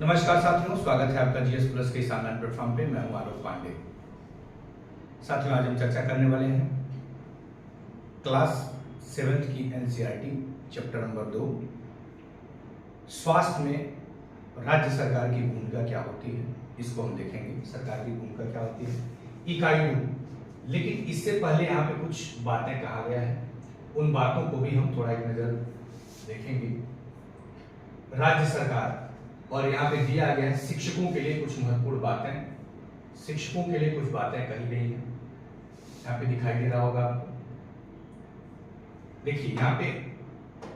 नमस्कार साथियों, स्वागत है आपका जीएस प्लस के इस ऑनलाइन प्लेटफॉर्म पे। मैं हूं आलोक पांडे। साथियों, आज हम चर्चा करने वाले हैं क्लास 7th की एनसीईआरटी चैप्टर नंबर 2, स्वास्थ्य में राज्य सरकार की भूमिका क्या होती है। इसको हम देखेंगे, सरकार की भूमिका क्या होती है, इकाई 2। लेकिन इससे पहले यहाँ पे कुछ बातें कहा गया है, उन बातों को भी हम थोड़ा एक नजर देखेंगे। राज्य सरकार, और यहाँ पे दिया गया है शिक्षकों के लिए कुछ महत्वपूर्ण बातें, शिक्षकों के लिए कुछ बातें कही गई हैं। यहाँ पे दिखाई दे रहा होगा आपको। देखिए यहाँ पे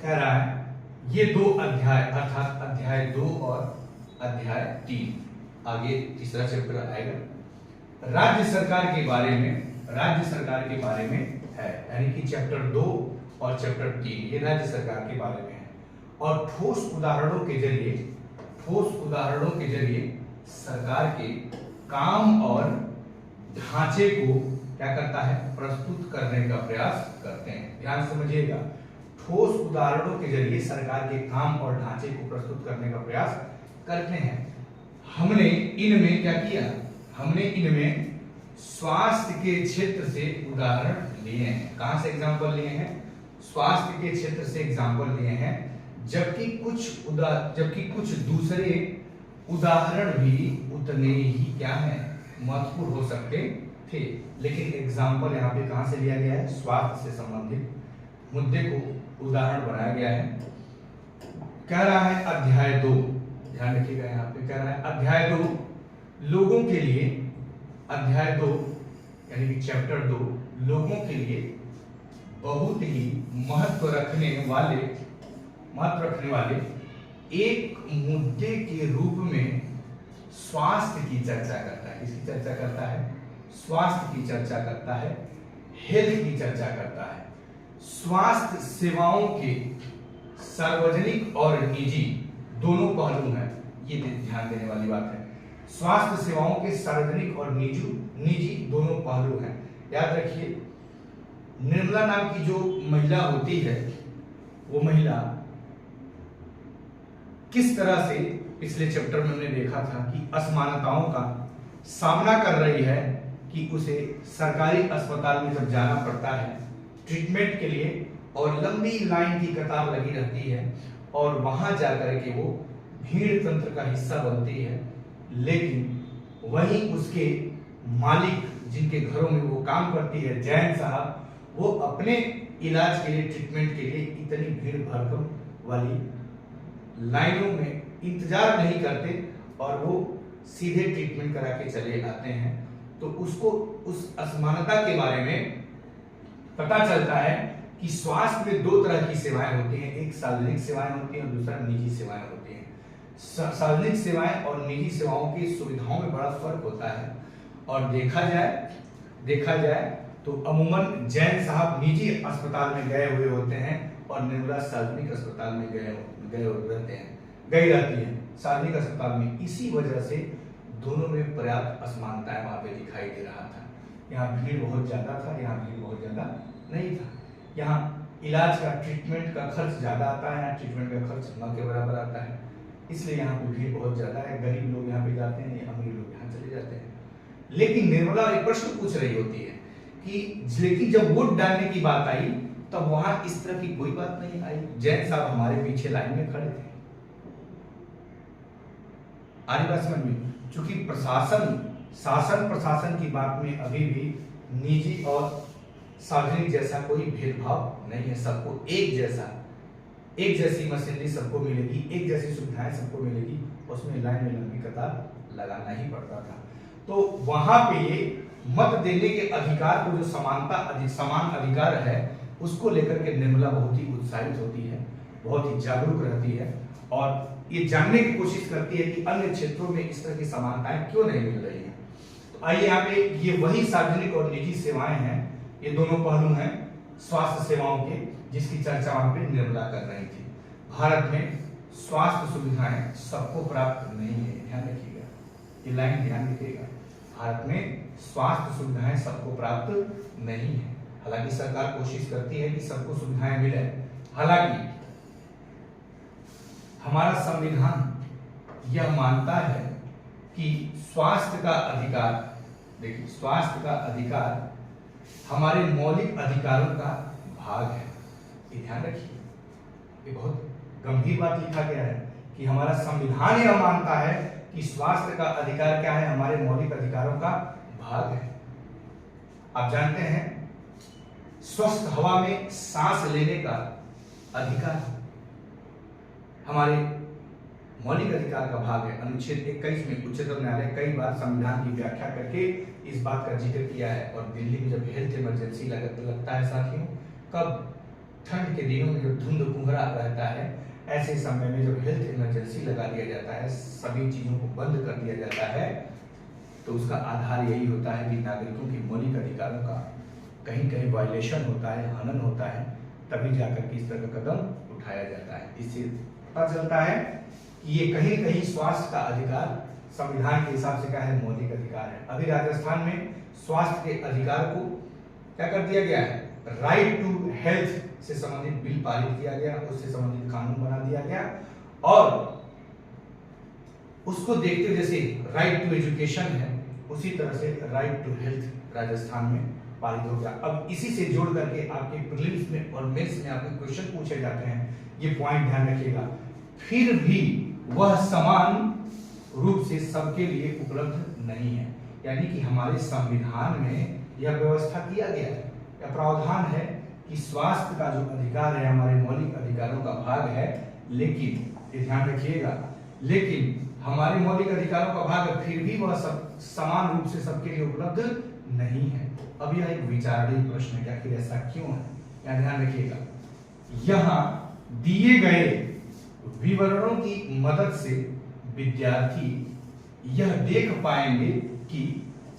कह रहा है ये 2 अध्याय अर्थात अध्याय 2 और अध्याय 3, आगे तीसरा चैप्टर आएगा, राज्य सरकार के बारे में है। यानी कि चैप्टर 2 और चैप्टर 3 ये राज्य सरकार के बारे में है। और ठोस उदाहरणों के जरिए सरकार के काम और ढांचे को क्या करता है, प्रस्तुत करने का प्रयास करते हैं। ध्यान समझिएगा, ठोस उदाहरणों के जरिए सरकार के काम और ढांचे को प्रस्तुत करने का प्रयास करते हैं। हमने इनमें क्या किया, हमने इनमें स्वास्थ्य के क्षेत्र से उदाहरण लिए हैं। कहां से एग्जाम्पल लिए हैं, स्वास्थ्य के क्षेत्र से एग्जाम्पल लिए हैं। जबकि कुछ दूसरे उदाहरण भी उतने ही क्या है, महत्वपूर्ण हो सकते थे। लेकिन एग्जाम्पल यहाँ पे कहां से लिया गया है, स्वास्थ्य से संबंधित मुद्दे को उदाहरण बनाया गया है। कह रहा है अध्याय 2, ध्यान रखिएगा, यहाँ पे कह रहा है अध्याय 2 लोगों के लिए, अध्याय 2 यानी कि चैप्टर 2 लोगों के लिए बहुत ही महत्व रखने वाले एक मुद्दे के रूप में स्वास्थ्य की चर्चा करता है। किसकी चर्चा करता है, स्वास्थ्य की चर्चा करता है, हेल्थ की चर्चा करता है। स्वास्थ्य सेवाओं के सार्वजनिक और निजी दोनों पहलू हैं, ये ध्यान देने वाली बात है। स्वास्थ्य सेवाओं के सार्वजनिक और निजी दोनों पहलू हैं। याद रखिए, निर्मला नाम की जो महिला होती है, वो महिला किस तरह से पिछले चैप्टर में हमने देखा था कि असमानताओं का सामना कर रही है कि उसे सरकारी अस्पताल में जब जाना पड़ता है ट्रीटमेंट के लिए, और लंबी लाइन की कतार लगी रहती है, और वहां जाकर के वो भीड़ तंत्र का हिस्सा बनती है। लेकिन वहीं उसके मालिक, जिनके घरों में वो काम करती है, जैन साहब, वो अपने इलाज के लिए, ट्रीटमेंट के लिए इतनी भीड़ भड़कम वाली लाइनों में इंतजार नहीं करते और वो सीधे ट्रीटमेंट करा के चले आते हैं। तो उसको उस असमानता के बारे में पता चलता है कि स्वास्थ्य में 2 तरह की सेवाएं होती हैं, एक सार्वजनिक सेवाएं होती हैं और दूसरा निजी सेवाएं होती हैं। सार्वजनिक सेवाएं और निजी सेवाओं की सुविधाओं में बड़ा फर्क होता है। और देखा जाए तो अमूमन जैन साहब निजी अस्पताल में गए हुए होते हैं और निर्मला सार्वजनिक अस्पताल में गई रहती है सार्वजनिक अस्पताल में। इसी वजह से दोनों में पर्याप्त असमानताएं वहां पे दिखाई दे रहा था। यहाँ भीड़ बहुत ज्यादा था, यहाँ भीड़ बहुत ज्यादा नहीं था। यहाँ इलाज का, ट्रीटमेंट का खर्च ज्यादा आता है, यहाँ ट्रीटमेंट का खर्च न के बराबर आता है, इसलिए यहाँ पे भीड़ बहुत ज्यादा है। गरीब लोग यहाँ पे जाते हैं, अमीर लोग यहाँ चले जाते हैं। लेकिन निर्मला एक प्रश्न पूछ रही होती है कि लेकिन जब वोट डालने की बात आई तब वहां इस तरह की कोई बात नहीं आई। जैन साहब हमारे पीछे लाइन में खड़े थे। आरी बात समझ में, चूंकि शासन प्रशासन की बात में अभी भी निजी और सार्वजनिक जैसा कोई भेदभाव नहीं है। सबको एक जैसी मशीनरी सबको मिलेगी, एक जैसी सुविधाएं सबको मिलेगी, उसमें लाइन में लंबी कतार लगाना ही पड़ता था। तो वहां पे ये मत देने के अधिकार को, जो समान अधिकार है, उसको लेकर के निर्मला बहुत ही उत्साहित होती है, बहुत ही जागरूक रहती है और ये जानने की कोशिश करती है कि अन्य क्षेत्रों में इस तरह की समानताएं क्यों नहीं मिल रही हैं। तो आइए यहाँ पे, ये वही सार्वजनिक और निजी सेवाएं हैं, ये दोनों पहलू हैं स्वास्थ्य सेवाओं के, जिसकी चर्चा वहां पे निर्मला कर रही थी। भारत में स्वास्थ्य सुविधाएं सबको प्राप्त नहीं है, ध्यान रखिएगा, ये लाइन ध्यान रखिएगा। भारत में स्वास्थ्य सुविधाएं सबको प्राप्त नहीं है। हालांकि सरकार कोशिश करती है कि सबको सुविधाएं मिले। हालांकि हमारा संविधान यह मानता है कि स्वास्थ्य का अधिकार, देखिए स्वास्थ्य का अधिकार हमारे मौलिक अधिकारों का भाग है। ये ध्यान रखिए, ये बहुत गंभीर बात लिखा गया है कि हमारा संविधान यह मानता है कि स्वास्थ्य का अधिकार क्या है, हमारे मौलिक अधिकारों का भाग है। आप जानते हैं स्वस्थ हवा में सांस लेने का अधिकार हमारे मौलिक अधिकार का भाग है। अनुच्छेद 21 में उच्चतम न्यायालय कई बार संविधान की व्याख्या करके इस बात का जिक्र किया है। और दिल्ली में जब हेल्थ इमरजेंसी लगता है साथियों, कब ठंड के दिनों में जब धुंध कुहरा रहता है, ऐसे समय में जब हेल्थ इमरजेंसी लगा दिया जाता है, सभी चीजों को बंद कर दिया जाता है, तो उसका आधार यही होता है कि नागरिकों की मौलिक अधिकारों का कहीं कहीं वायलेशन होता है, हनन होता है, तभी जाकर के इस तरह का कदम उठाया जाता है। इससे पता चलता है कि ये कहीं कहीं स्वास्थ्य का अधिकार संविधान के हिसाब से क्या है, मौलिक अधिकार है। अभी राजस्थान में स्वास्थ्य के अधिकार को क्या कर दिया गया है, राइट टू हेल्थ से संबंधित बिल पारित किया गया, उससे संबंधित कानून बना दिया गया, और उसको देखते हुए जैसे राइट टू एजुकेशन है, उसी तरह से राइट टू हेल्थ राजस्थान में पारित हो गया। अब इसी से जोड़ करके आपके प्रीलिम्स में और मेंस में आपके क्वेश्चन पूछे जाते हैं, ये पॉइंट ध्यान रखिएगा। फिर भी वह समान रूप से सबके लिए उपलब्ध नहीं है, यानी कि हमारे संविधान में यह व्यवस्था किया गया है, यह प्रावधान है कि स्वास्थ्य का जो अधिकार है हमारे मौलिक अधिकारों का भाग है, लेकिन ये ध्यान रखिएगा, लेकिन हमारे मौलिक अधिकारों का भाग है, फिर भी वह सब समान रूप से सबके लिए उपलब्ध नहीं है। अब यह एक विचारणीय प्रश्न है कि आखिर ऐसा क्यों है, यह ध्यान रखिएगा। यहाँ दिए गए विवरणों की मदद से विद्यार्थी यह देख पाएंगे कि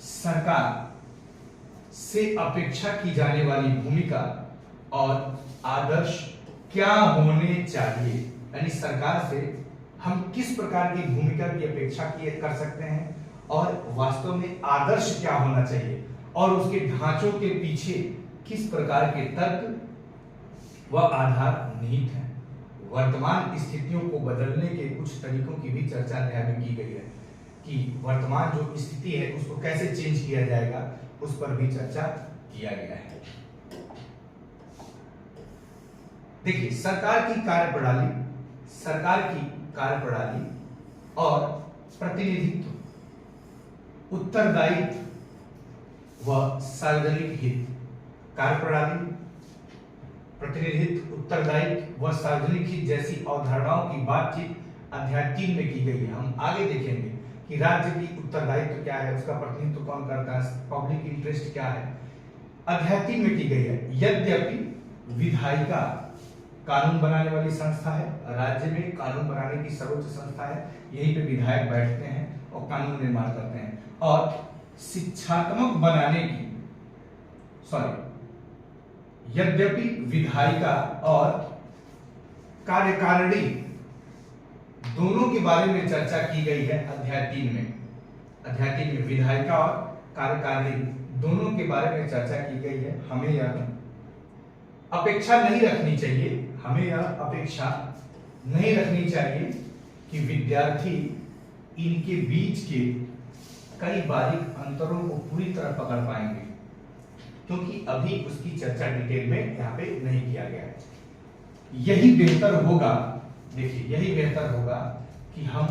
सरकार से अपेक्षा की जाने वाली भूमिका और आदर्श क्या होने चाहिए, यानी सरकार से हम किस प्रकार की भूमिका की अपेक्षा कर सकते हैं और वास्तव में आदर्श क्या होना चाहिए, और उसके ढांचों के पीछे किस प्रकार के तर्क व आधार निहित हैं। वर्तमान स्थितियों को बदलने के कुछ तरीकों की भी चर्चा अध्याय में की गई है कि वर्तमान जो स्थिति है उसको कैसे चेंज किया जाएगा, उस पर भी चर्चा किया गया है। देखिए सरकार की कार्यप्रणाली और प्रतिनिधित्व, उत्तरदायित्व व सार्वजनिक हित। कार्यप्रणाली, प्रतिनिधित्व, उत्तरदायित्व व सार्वजनिक हित जैसी अवधारणाओं की बातचीत अध्याय 3 में की गई है। हम आगे देखेंगे कि राज्य की उत्तरदायित्व क्या है, उसका प्रतिनिधित्व कौन करता है, पब्लिक इंटरेस्ट क्या है, अध्याय 3 में की गई है। यद्यपि विधायिका कानून बनाने वाली संस्था है, राज्य में कानून बनाने की सर्वोच्च संस्था है, यहीं पे विधायक बैठते हैं और कानून निर्माण करते हैं, और शिक्षात्मक बनाने की यद्यपि विधायिका और कार्यकारिणी दोनों के बारे में चर्चा की गई है अध्याय 3 में। अध्याय 3 में विधायिका और कार्यकारिणी दोनों के बारे में चर्चा की गई है। हमें यह अपेक्षा नहीं रखनी चाहिए कि विद्यार्थी इनके बीच के कई बारीक अंतरों को पूरी तरह पकड़ पाएंगे, क्योंकि अभी उसकी चर्चा डिटेल में यहाँ पे नहीं किया गया है। यही बेहतर होगा, देखिए यही बेहतर होगा कि हम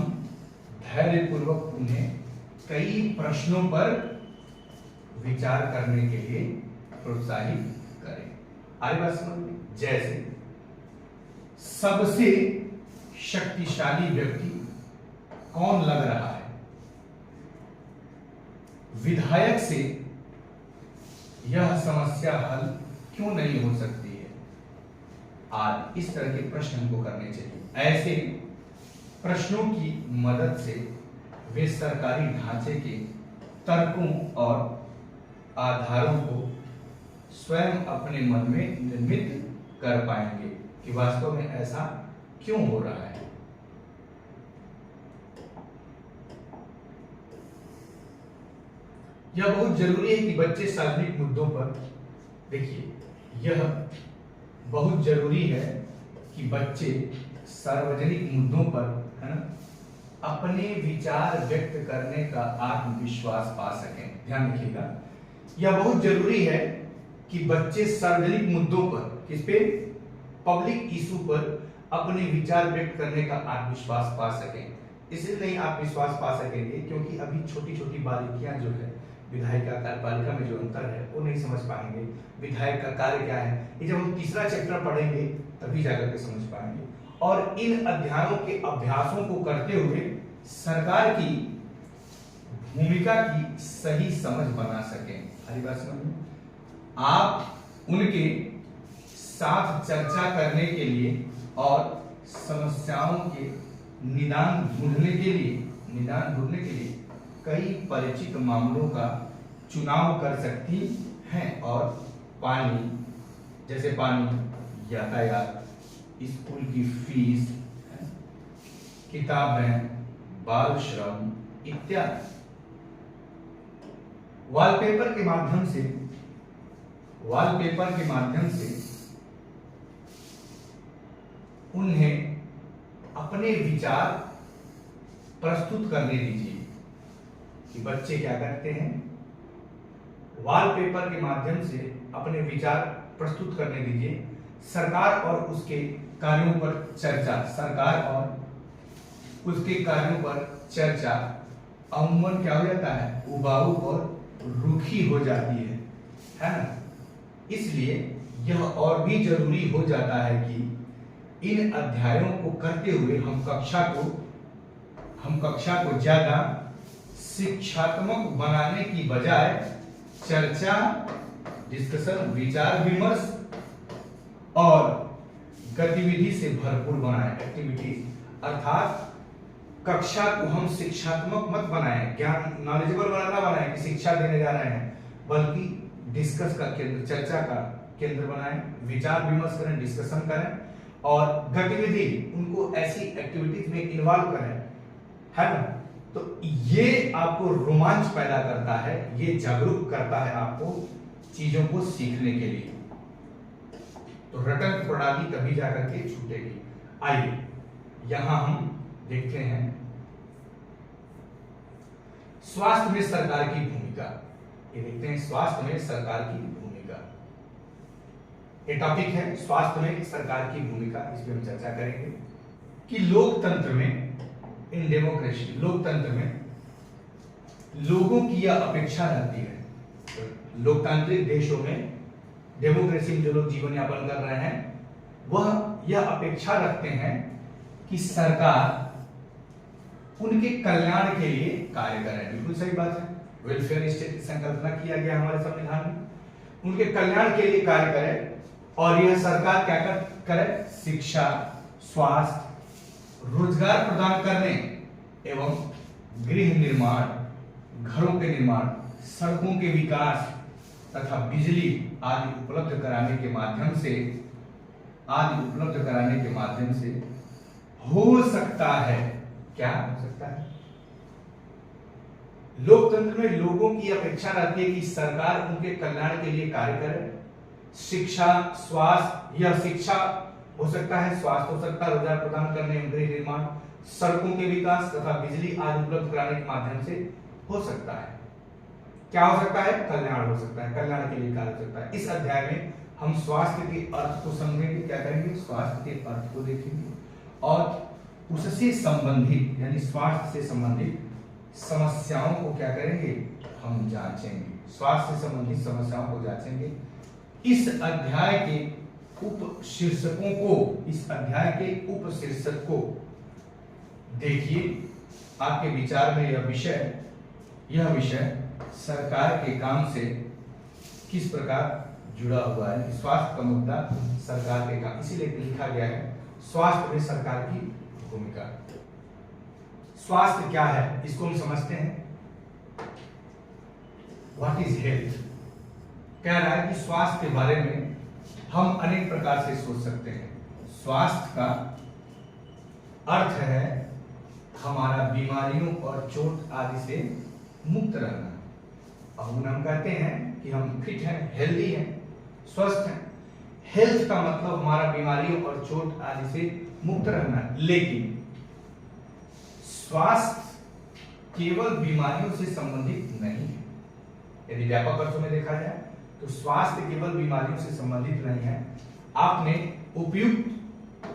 धैर्यपूर्वक उन्हें कई प्रश्नों पर विचार करने के लिए प्रोत्साहित करें। आई बात समझ में? जैसे सबसे शक्तिशाली व्यक्ति कौन लग रहा है, विधायक से यह समस्या हल क्यों नहीं हो सकती है, आज इस तरह के प्रश्न हमको करने चाहिए। ऐसे प्रश्नों की मदद से वे सरकारी ढांचे के तर्कों और आधारों को स्वयं अपने मन में निर्मित कर पाएंगे कि वास्तव में ऐसा क्यों हो रहा है। यह बहुत जरूरी है कि बच्चे सार्वजनिक मुद्दों पर, देखिए यह बहुत जरूरी है कि बच्चे सार्वजनिक मुद्दों पर, है ना, अपने विचार व्यक्त करने का आत्मविश्वास पा सकें। ध्यान रखिएगा, यह बहुत जरूरी है कि बच्चे सार्वजनिक मुद्दों पर, किस पे, पब्लिक इशू पर अपने विचार व्यक्त करने का आत्मविश्वास पा सकें। इसलिए नहीं आत्मविश्वास पा सकेंगे क्योंकि अभी छोटी छोटी बारीकियां जो है विधायिका कार्यपालिका में जो अंतर है वो नहीं समझ पाएंगे। विधायक का कार्य क्या है, ये जब हम तीसरा चैप्टर पढ़ेंगे तभी जाकर के समझ पाएंगे। और इन अध्यायों के अभ्यासों को करते हुए सरकार की भूमिका की सही समझ बना सकें। हरी बात समझ में, आप उनके साथ चर्चा करने के लिए और समस्याओं के निदान ढूंढने के लिए कई परिचित मामलों का चुनाव कर सकती हैं। और पानी, जैसे पानी, यातायात, स्कूल की फीस, किताबें, बाल श्रम इत्यादि वॉलपेपर के माध्यम से उन्हें अपने विचार प्रस्तुत करने दीजिए। कि बच्चे क्या करते हैं, वॉलपेपर के माध्यम से अपने विचार प्रस्तुत करने दीजिए। सरकार और उसके कार्यों पर चर्चा अमूमन क्या हो जाता है, उबाऊ और रूखी हो जाती है ना। इसलिए यह और भी जरूरी हो जाता है कि इन अध्यायों को करते हुए हम कक्षा को ज्यादा शिक्षात्मक बनाने की बजाय चर्चा, डिस्कशन, विचार विमर्श और गतिविधि से भरपूर बनाएं। एक्टिविटीज, अर्थात कक्षा को हम शिक्षात्मक मत बनाएं, ज्ञान नॉलेजेबल बनाएं कि शिक्षा देने जा रहे हैं, बल्कि डिस्कस का केंद्र, चर्चा का केंद्र बनाएं, विचार विमर्श करें, डिस्कशन करें और गतिविधि, उनको ऐसी एक्टिविटीज में इन्वॉल्व करें, है ना। तो ये आपको रोमांच पैदा करता है, ये जागरूक करता है आपको चीजों को सीखने के लिए। तो रटन प्रणाली कभी जाकर के छूटेगी। आइए यहां हम देखते हैं स्वास्थ्य में सरकार की भूमिका। ये देखते हैं स्वास्थ्य में सरकार की भूमिका। ये टॉपिक है स्वास्थ्य में सरकार की भूमिका। इस पे हम चर्चा करेंगे कि लोकतंत्र में, इन डेमोक्रेसी, लोकतंत्र में लोगों की यह अपेक्षा रहती है, तो लोकतांत्रिक देशों में, डेमोक्रेसी में जो लोग जीवन यापन कर रहे हैं वह यह अपेक्षा रखते हैं कि सरकार उनके कल्याण के लिए कार्य करे। बिल्कुल सही बात है, वेलफेयर स्टेट की संकल्पना किया गया हमारे संविधान में, उनके कल्याण के लिए कार्य करे। और यह सरकार क्या करे, शिक्षा, स्वास्थ्य, रोजगार प्रदान करने एवं गृह निर्माण, घरों के निर्माण, सड़कों के विकास तथा बिजली आदि उपलब्ध कराने के माध्यम से हो सकता है। क्या हो सकता है? लोकतंत्र में लोगों की अपेक्षा रहती है कि सरकार उनके कल्याण के लिए कार्य करे। शिक्षा, स्वास्थ्य, यह शिक्षा हो सकता है, स्वास्थ्य हो सकता है, रोजगार प्रदान करने, गृह निर्माण, सड़कों के विकास तथा बिजली आदि उपलब्ध कराने के माध्यम से हो सकता है। क्या हो सकता है? कल्याण हो सकता है, कल्याण के लिए कार्य हो सकता है। इस अध्याय में हम स्वास्थ्य के अर्थ को समझेंगे। क्या करेंगे? स्वास्थ्य के अर्थ को देखेंगे और उससे संबंधित, यानी स्वास्थ्य से संबंधित समस्याओं को क्या करेंगे? हम जांचेंगे। स्वास्थ्य से संबंधित समस्याओं को जांचेंगे। इस अध्याय के उप शीर्षक को देखिए। आपके विचार में यह विषय सरकार के काम से किस प्रकार जुड़ा हुआ है। स्वास्थ्य का मुद्दा सरकार के काम, इसीलिए लिखा गया है स्वास्थ्य में सरकार की भूमिका। स्वास्थ्य क्या है इसको हम समझते हैं। What is health? कह रहा है कि स्वास्थ्य के बारे में हम अनेक प्रकार से सोच सकते हैं। स्वास्थ्य का अर्थ है हमारा बीमारियों और चोट आदि से मुक्त रहना। और हम कहते हैं कि हम फिट हैं, हेल्दी हैं, स्वस्थ हैं। हेल्थ का मतलब हमारा बीमारियों और चोट आदि से मुक्त रहना। लेकिन स्वास्थ्य केवल बीमारियों से संबंधित नहीं है। यदि व्यापक अर्थों में देखा जाए तो स्वास्थ्य केवल बीमारियों से संबंधित नहीं है। आपने उपयुक्त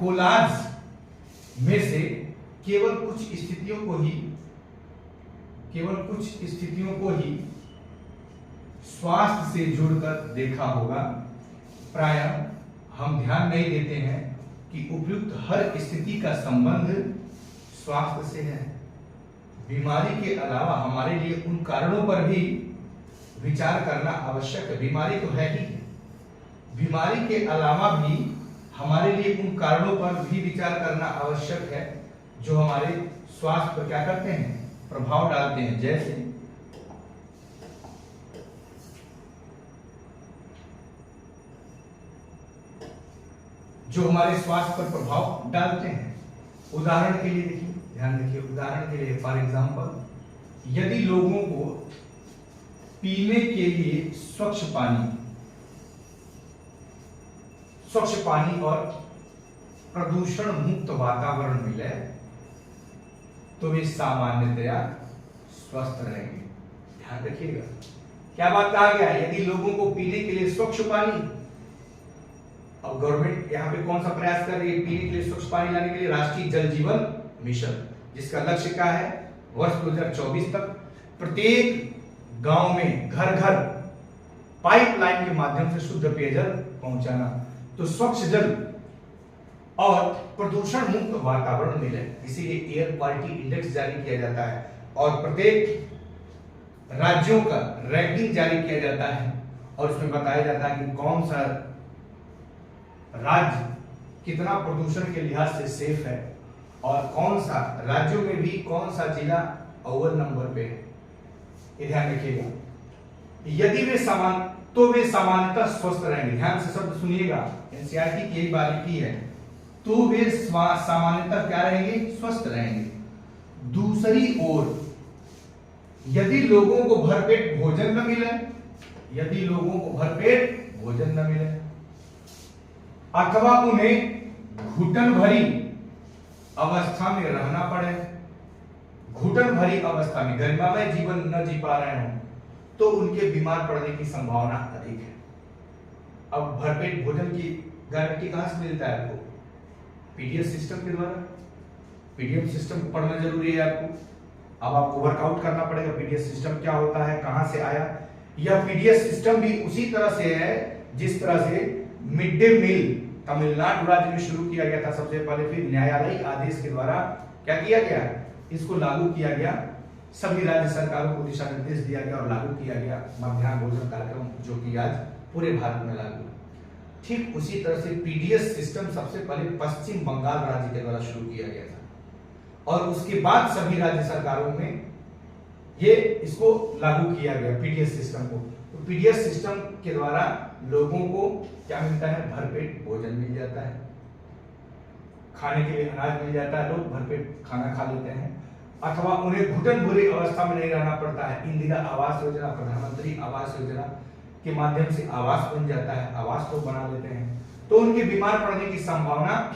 कोलाज में से केवल कुछ स्थितियों को ही स्वास्थ्य से जुड़कर देखा होगा। प्रायः हम ध्यान नहीं देते हैं कि उपयुक्त हर स्थिति का संबंध स्वास्थ्य से है। बीमारी के अलावा हमारे लिए उन कारणों पर भी विचार करना आवश्यक है। बीमारी तो है ही, बीमारी के अलावा भी हमारे लिए उन कारणों पर भी विचार करना आवश्यक है जो हमारे स्वास्थ्य पर क्या करते हैं, प्रभाव डालते हैं। जैसे जो हमारे स्वास्थ्य पर प्रभाव डालते हैं। उदाहरण के लिए देखिए, ध्यान रखिए, उदाहरण के लिए फॉर एग्जांपल, यदि लोगों को पीने के लिए स्वच्छ पानी और प्रदूषण मुक्त वातावरण मिले तो वे सामान्यतया स्वस्थ रहेंगे। ध्यान रखिएगा, क्या बात कहा गया है, यदि लोगों को पीने के लिए स्वच्छ पानी, अब गवर्नमेंट यहाँ पे कौन सा प्रयास कर रही है, पीने के लिए स्वच्छ पानी लाने के लिए राष्ट्रीय जल जीवन मिशन, जिसका लक्ष्य क्या है, वर्ष 2024 तक प्रत्येक गांव में घर घर पाइपलाइन के माध्यम से शुद्ध पेयजल पहुंचाना। तो स्वच्छ जल और प्रदूषण मुक्त वातावरण मिले, इसीलिए एयर क्वालिटी इंडेक्स जारी किया जाता है और प्रत्येक राज्यों का रैंकिंग जारी किया जाता है और उसमें बताया जाता है कि कौन सा राज्य कितना प्रदूषण के लिहाज से सेफ है और कौन सा राज्यों में भी कौन सा जिला अव्वल नंबर पे है। ये ध्यान रखिएगा। यदि वे सामान्यतः स्वस्थ रहेंगे। ध्यान से शब्द सुनिएगा, एनसीईआरटी की यही बारीकी है। तो वे सामान्यतः क्या रहेंगे, स्वस्थ रहेंगे। दूसरी ओर यदि लोगों को भरपेट भोजन न मिले, अथवा उन्हें घुटन भरी अवस्था में रहना पड़े, घुटन भरी अवस्था में गरिमामय जीवन न जी पा रहे हों, तो उनके बीमार पड़ने की संभावना अधिक है। अब भरपेट भोजन की गारंटी कहां से मिलता है आपको, पीडीएस सिस्टम के द्वारा। पीडीएस सिस्टम पढ़ना जरूरी है आपको। अब आपको वर्कआउट करना पड़ेगा पीडीएस सिस्टम क्या होता है, कहां से आया। यह पीडीएस सिस्टम भी उसी तरह से है जिस तरह से मिड डे मील तमिलनाडु राज्य में शुरू किया गया था सबसे पहले, फिर न्यायालयिक आदेश के द्वारा क्या किया गया, इसको लागू किया गया। सभी राज्य सरकारों को दिशा निर्देश दिया गया और लागू किया गया मध्याह्न भोजन कार्यक्रम, जो कि आज पूरे भारत में लागू है। ठीक उसी तरह से पीडीएस सिस्टम सबसे पहले पश्चिम बंगाल राज्य के द्वारा शुरू किया गया था और उसके बाद सभी राज्य सरकारों में ये इसको लागू किया गया पीडीएस सिस्टम को। तो पीडीएस सिस्टम के द्वारा लोगों को क्या मिलता है, भरपेट भोजन मिल जाता है, खाने के लिए अनाज मिल जाता है, लोग भरपेट खाना खा लेते हैं, अथवा उन्हें घुटन भरी अवस्था में नहीं रहना पड़ता है। इंदिरा आवास योजना, प्रधानमंत्री आवास योजना के माध्यम से आवास बन जाता है, आवास लोग बना लेते हैं, तो उनके बीमार पड़ने की संभावना,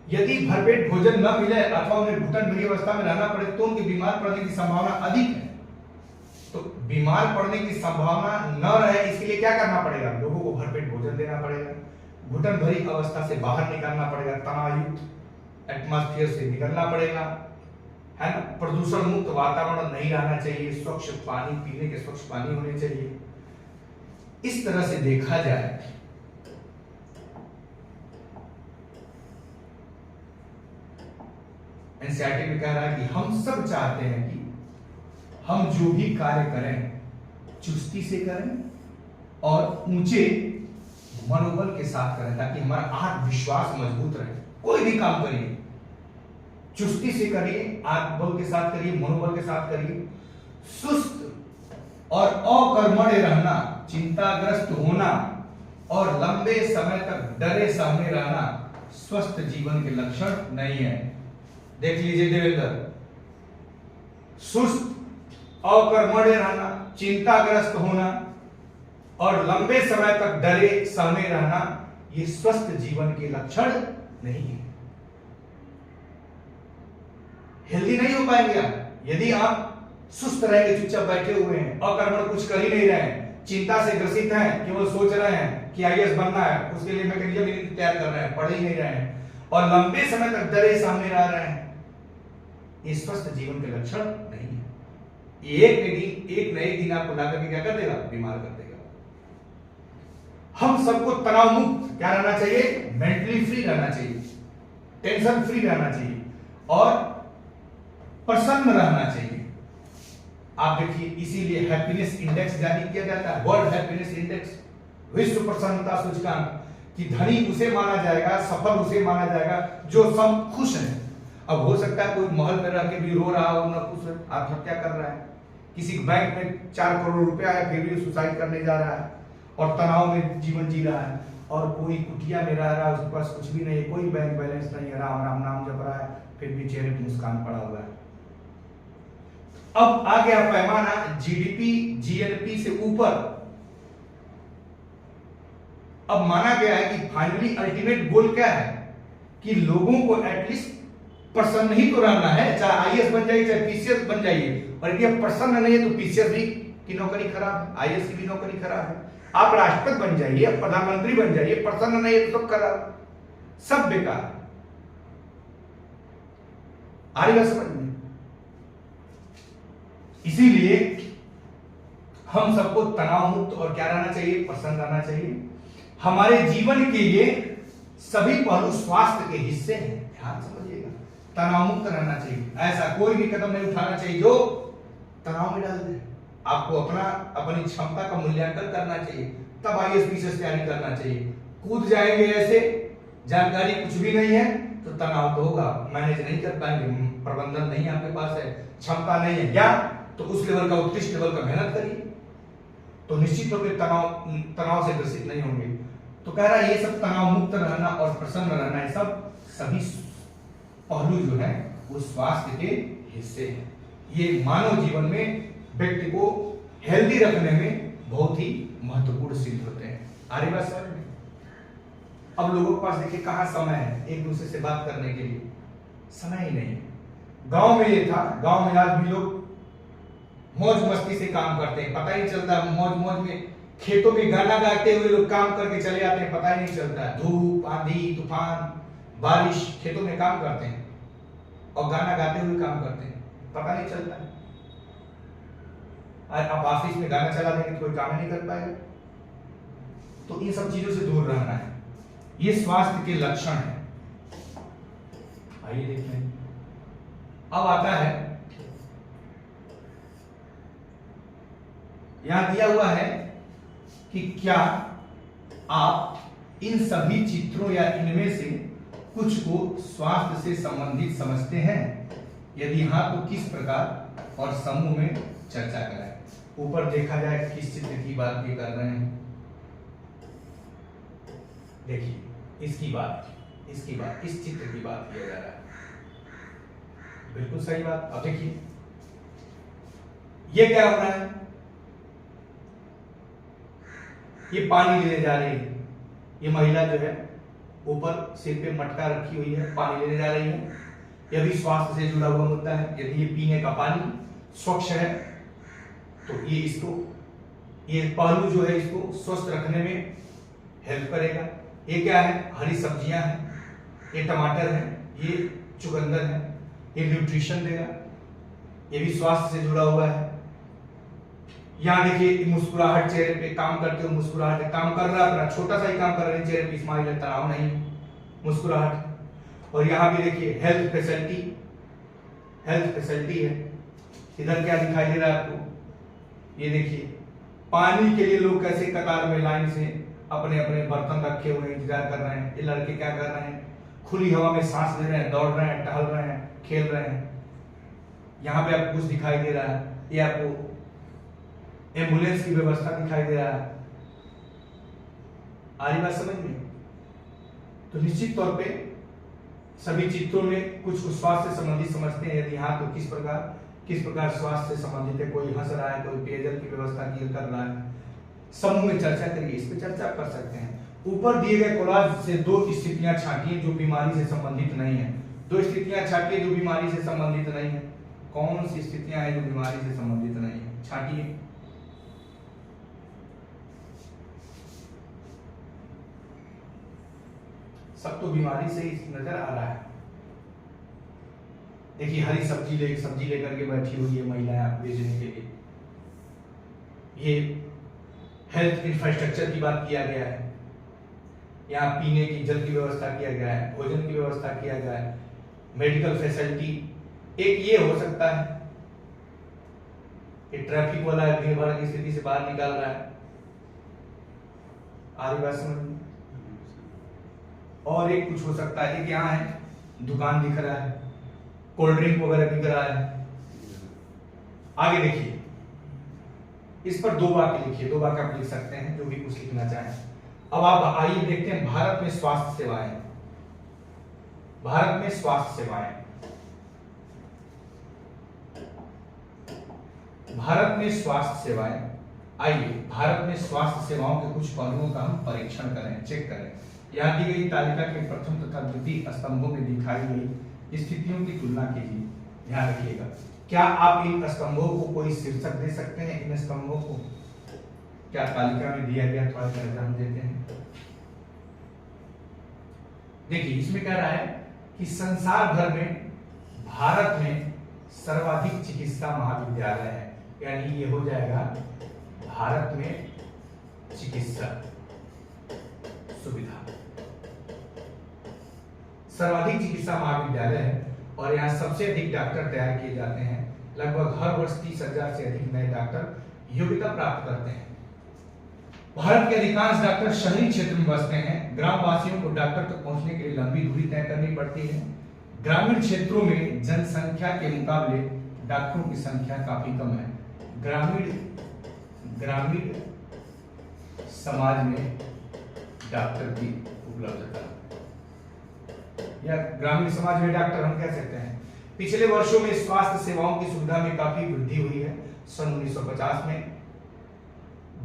यदि भरपेट भोजन न मिले अथवा उन्हें घुटन भरी अवस्था में रहना पड़े तो उनके बीमार पड़ने की संभावना अधिक है। तो बीमार पड़ने की संभावना न रहे इसके लिए क्या करना पड़ेगा, लोगों को भरपेट भोजन देना पड़ेगा, घुटन भरी अवस्था से बाहर निकलना पड़ेगा, तनावयुक्त एटमॉस्फेयर से निकलना पड़ेगा, है ना, प्रदूषण मुक्त वातावरण नहीं रहना चाहिए, स्वच्छ पानी पीने के स्वच्छ पानी होने चाहिए। इस तरह से देखा जाए एनसीईआरटी में कह रहा है कि हम सब चाहते हैं कि हम जो भी कार्य करें चुस्ती से करें और ऊंचे मनोबल के साथ करें, ताकि हमारा आत्मविश्वास मजबूत रहे। कोई भी काम करिए चुस्ती से करिए, आत्मबल के साथ करिए, मनोबल के साथ करिए। सुस्त और अकर्मण्य रहना, चिंताग्रस्त होना और लंबे समय तक डरे सहमे रहना स्वस्थ जीवन के लक्षण नहीं है। देख लीजिए देवेंद्र, सुस्त, अकर्मण्य रहना, चिंताग्रस्त होना और लंबे समय तक डरे सहमे रहना, ये स्वस्थ जीवन के लक्षण नहीं है। हेल्दी नहीं हो पाएंगे आप यदि आप सुस्त रहेंगे, चुपचाप बैठे हुए हैं, अकर्मण कुछ कर ही नहीं रहे हैं, चिंता से ग्रसित हैं, केवल सोच रहे हैं कि आईएएस बनना है, उसके लिए मैकेनिज्म ही तैयार कर रहे हैं, पढ़ ही नहीं रहे हैं और लंबे समय तक डरे सामने रह रहे हैं। ये स्वस्थ जीवन के लक्षण नहीं है। एक नए दिन आपको लाकर के क्या कर देगा? बीमार कर देगा। हम सबको तनाव मुक्त क्या रहना चाहिए? मेंटली फ्री रहना चाहिए, टेंशन फ्री रहना चाहिए और प्रसन्न रहना चाहिए। आप देखिए, इसीलिए हैप्पीनेस इंडेक्स जारी किया जाता है, वर्ल्ड हैप्पीनेस इंडेक्स, विश्व प्रसन्नता सूचकांक, कि धनी उसे माना जाएगा, सफल उसे माना जाएगा जो सब खुश है। अब हो सकता है कोई महल में रह के भी रो रहा हो, न खुश है, आत्महत्या कर रहा है, किसी बैंक में 4 करोड़ रुपया है फिर भी सुसाइड करने जा रहा है और तनाव में जीवन जी रहा है, और कोई कुटिया में रह रहा है, उसके पास कुछ भी नहीं है, कोई बैंक बैलेंस नहीं है, राम राम नाम जप रहा है, फिर भी चेहरे पर मुस्कान पड़ा हुआ है। अब आ गया पैमाना जीडीपी जीएनपी से ऊपर। अब माना गया है कि फाइनली अल्टीमेट गोल क्या है कि लोगों को एटलीस्ट प्रसन्न ही तो रहना है, चाहे आईएएस बन जाइए चाहे पीसीएस बन जाइए, और यदि आप प्रसन्न नहीं है तो पीसीएस भी की नौकरी खराब है, आईएएस की भी नौकरी खराब है। आप राष्ट्रपति बन जाइए, आप प्रधानमंत्री बन जाइए, प्रसन्न नहीं है तो सब खराब, सब बेकार। आ रही बात समझ में? इसीलिए हम सबको तनाव मुक्त और क्या रहना चाहिए? प्रसन्न रहना चाहिए। हमारे जीवन के लिए सभी पहलू स्वास्थ्य के हिस्से हैं, ध्यान समझिएगा। तनाव मुक्त रहना चाहिए, ऐसा कोई भी कदम नहीं उठाना चाहिए जो तनाव में डाल दे। आपको अपनी क्षमता का मूल्यांकन करना चाहिए, तब आईएएस पीसीएस तैयारी करना चाहिए। कूद जाएंगे ऐसे, जानकारी कुछ भी नहीं है तो तनाव तो होगा, मैनेज नहीं कर पाएंगे, प्रबंधन नहीं आपके पास है, क्षमता नहीं है, क्या तो उस लेवल का, उत्कृष्ट लेवल का मेहनत करिए, तो निश्चित तौर पर तनाव से ग्रसित नहीं होंगे। तो कह रहा है ये सब तनाव मुक्त रहना और प्रसन्न रहना, ये सब सभी पहलू जो है वो स्वास्थ्य के हिस्से हैं। ये मानव जीवन में व्यक्ति को हेल्दी रखने में बहुत ही महत्वपूर्ण सिद्ध होते हैं। आगे बात समझ में? अब लोगों के पास देखिए कहाँ समय है एक दूसरे से बात करने के लिए, समय ही नहीं। गांव में ये था, गांव में आज भी लोग मौज मस्ती से काम करते हैं, पता ही चलता, मौज में खेतों में गाना गाते हुए लोग काम करके चले आते हैं, पता ही नहीं चलता। धूप आंधी तूफान बारिश, खेतों में काम करते हैं और गाना गाते हुए काम करते हैं, पता नहीं चलता है। आप ऑफिस में गाना चला देंगे तो कोई काम नहीं कर पाएगा। तो इन सब चीजों से दूर रहना है, ये स्वास्थ्य के लक्षण है। आइए देखते हैं। अब आता है, यहां दिया हुआ है कि क्या आप इन सभी चित्रों या इनमें से कुछ को स्वास्थ्य से संबंधित समझते हैं? यदि हां तो किस प्रकार और समूह में चर्चा कराएं। ऊपर देखा जाए किस चित्र की बात ये कर रहे हैं, देखिए इसकी बात इस चित्र की बात किया जा रहा है, बिल्कुल सही बात। अब देखिए ये क्या हो रहा है, ये पानी लेने जा रही है, ये महिला जो है ऊपर सिर पे मटका रखी हुई है, पानी लेने जा रही है। यह भी स्वास्थ्य से जुड़ा हुआ मुद्दा है। यदि ये पीने का पानी स्वच्छ है तो ये पहलू जो है इसको स्वस्थ रखने में हेल्प करेगा। ये क्या है, हरी सब्जियां हैं, ये टमाटर है, ये चुकंदर है, ये न्यूट्रिशन देगा, ये भी स्वास्थ्य से जुड़ा हुआ है। यहाँ देखिए मुस्कुराहट, चेहरे पे काम करते हो मुस्कुराहट, काम कर रहा है अपना, छोटा सा ही काम कर रहे हैं, चेहरे पे स्माइल है, तनाव नहीं, मुस्कुराहट। और यहाँ भी देखिए हेल्थ फैसिलिटी है। इधर क्या दिखाई दे रहा है आपको, ये देखिए पानी के लिए लोग कैसे कतार में लाइन से अपने अपने बर्तन रखे हुए इंतजार कर रहे हैं। ये लड़के क्या कर रहे हैं, खुली हवा में सांस ले रहे हैं, दौड़ रहे हैं, टहल रहे हैं, खेल रहे हैं। यहाँ पे आपको कुछ दिखाई दे रहा है, ये आपको एम्बुलेंस की व्यवस्था दिखाई दे रहा है। आ रही बात समझ में? तो निश्चित तौर पे सभी चित्रों में कुछ स्वास्थ्य से संबंधित समझते हैं। यदि हाँ तो किस प्रकार स्वास्थ्य से संबंधित है, कोई हंस रहा है, कोई पेयजल की व्यवस्था कर रहा है, समूह में चर्चा करिए, इस पे चर्चा कर सकते हैं। ऊपर दिए गए कोलाज से 2 स्थितियां छांटिए जो बीमारी से संबंधित नहीं है। दो स्थितियां छाटिए जो बीमारी से संबंधित नहीं है। कौन सी स्थितियां हैं जो बीमारी से संबंधित नहीं है? छाटिए। सब तो बीमारी से ही नजर आ रहा है। देखिए हरी सब्जी लेकर के बैठी हुई है महिलाएं बेचने के लिए। ये हेल्थ इंफ्रास्ट्रक्चर की बात किया गया है, यहाँ पीने की जल की व्यवस्था किया गया है, भोजन की व्यवस्था किया गया है, मेडिकल फैसिलिटी। एक ये हो सकता है कि ट्रैफिक वाला भीड़ भाड़ की स्थिति से बाहर निकाल रहा है। आगे बात समझ में। और एक कुछ हो सकता है, एक यहाँ है दुकान दिख रहा है, कोल्ड ड्रिंक वगैरह बिक रहा है। आगे देखिए, इस पर दो वाक्य लिखिए, दो वाक्य आप लिख सकते हैं जो भी कुछ लिखना चाहें। अब आप आइए देखते हैं भारत में स्वास्थ्य सेवाएं। भारत में स्वास्थ्य सेवाएं, भारत में स्वास्थ्य सेवाएं। आइए भारत में स्वास्थ्य सेवाओं के कुछ पहलुओं का हम परीक्षण करें, चेक करें। यहाँ दी गई तालिका के प्रथम तथा द्वितीय स्तंभों में दिखाई गई स्थितियों की तुलना कीजिए। ध्यान रखिएगा। क्या आप इन स्तंभों को कोई शीर्षक दे सकते हैं? इन स्तंभों को क्या तालिका में दिया गया? थोड़ा सा हम देते हैं। देखिए इसमें कह रहा है कि संसार भर में भारत में सर्वाधिक चिकित्सा महाविद्यालय है, यानी ये हो जाएगा भारत में चिकित्सा सुविधा, सर्वाधिक चिकित्सा महाविद्यालय है। और यहाँ सबसे अधिक डॉक्टर तैयार किए जाते हैं। लगभग हर वर्ष 30,000 से अधिक नए डॉक्टर योग्यता प्राप्त करते हैं। भारत के अधिकांश डॉक्टर शहरी क्षेत्र में बसते हैं। ग्रामवासियों को डॉक्टर तक पहुंचने के लिए लंबी दूरी तय करनी पड़ती है। ग्रामीण क्षेत्रों में जनसंख्या के मुकाबले डॉक्टरों की संख्या काफी कम है। ग्रामीण समाज में डॉक्टर की उपलब्धता, या ग्रामीण समाज में डॉक्टर हम कह सकते हैं। पिछले वर्षों में स्वास्थ्य सेवाओं की सुविधा में काफी वृद्धि हुई है। सन 1950 में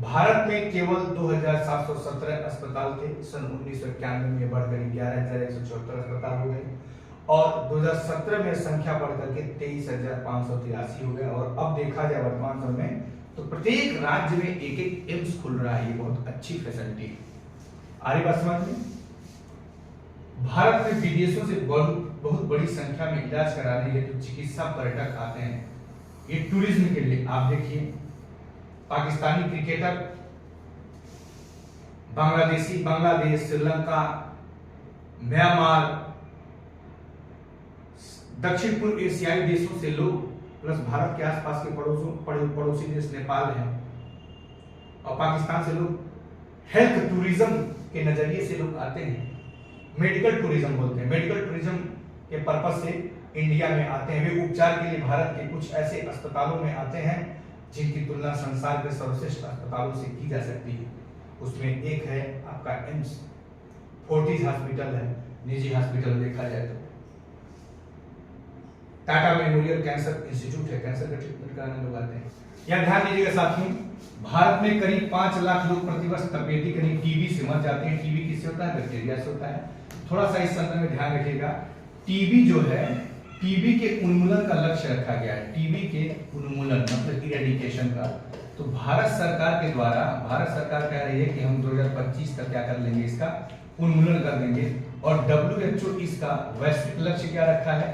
भारत में केवल 2,717 अस्पताल थे। सन 1991 में बढ़कर 11,174 अस्पताल हो गए और 2017 में संख्या बढ़कर के 23,583 हो गया। और अब देखा जाए वर्तमान समय में तो प्रत्येक राज्य में एक एक एम्स खुल रहा है। ये बहुत अच्छी फैसिलिटी है। आगे बात समझ में। भारत में विदेशों से बहुत बड़ी संख्या में इलाज कराने हेतु चिकित्सा पर्यटक आते हैं। ये टूरिज्म के लिए आप देखिए, पाकिस्तानी क्रिकेटर, बांग्लादेश, श्रीलंका, म्यांमार, दक्षिण पूर्व एशियाई देशों से लोग, प्लस भारत के आसपास के पड़ोसी देश नेपाल है और पाकिस्तान से लोग हेल्थ टूरिज्म के नजरिए से लोग आते हैं। मेडिकल टूरिज्म बोलते हैं। मेडिकल टूरिज्म के पर्पस से इंडिया में आते हैं। वे उपचार के लिए भारत के कुछ ऐसे अस्पतालों में आते हैं जिनकी तुलना संसार के सर्वश्रेष्ठ अस्पतालों से की जा सकती है। उसमें एक है आपका एम्स, फोर्टिस हॉस्पिटल है, निजी हॉस्पिटल देखा जाए तो। टाटा मेमोरियल कैंसर इंस्टीट्यूट है, कैंसर का ट्रीटमेंट कराने लोग आते हैं। यहाँ ध्यान दीजिएगा साथियों, भारत में करीब 5 लाख लोग प्रतिवर्ष तपेदिक यानी टीबी से मर जाते हैं। टीबी किससे होता है? बैक्टीरिया से होता है। थोड़ा सा इस संदर्भ में ध्यान रखिएगा। टीबी जो है, टीबी के उन्मूलन का लक्ष्य रखा गया है। टीबी के उन्मूलन मतलब इरेडिकेशन का। तो भारत सरकार के द्वारा, भारत सरकार कह रही है कि हम 2025 तक क्या कर लेंगे, इसका उन्मूलन कर देंगे। और WHO इसका वैश्विक लक्ष्य क्या रखा है?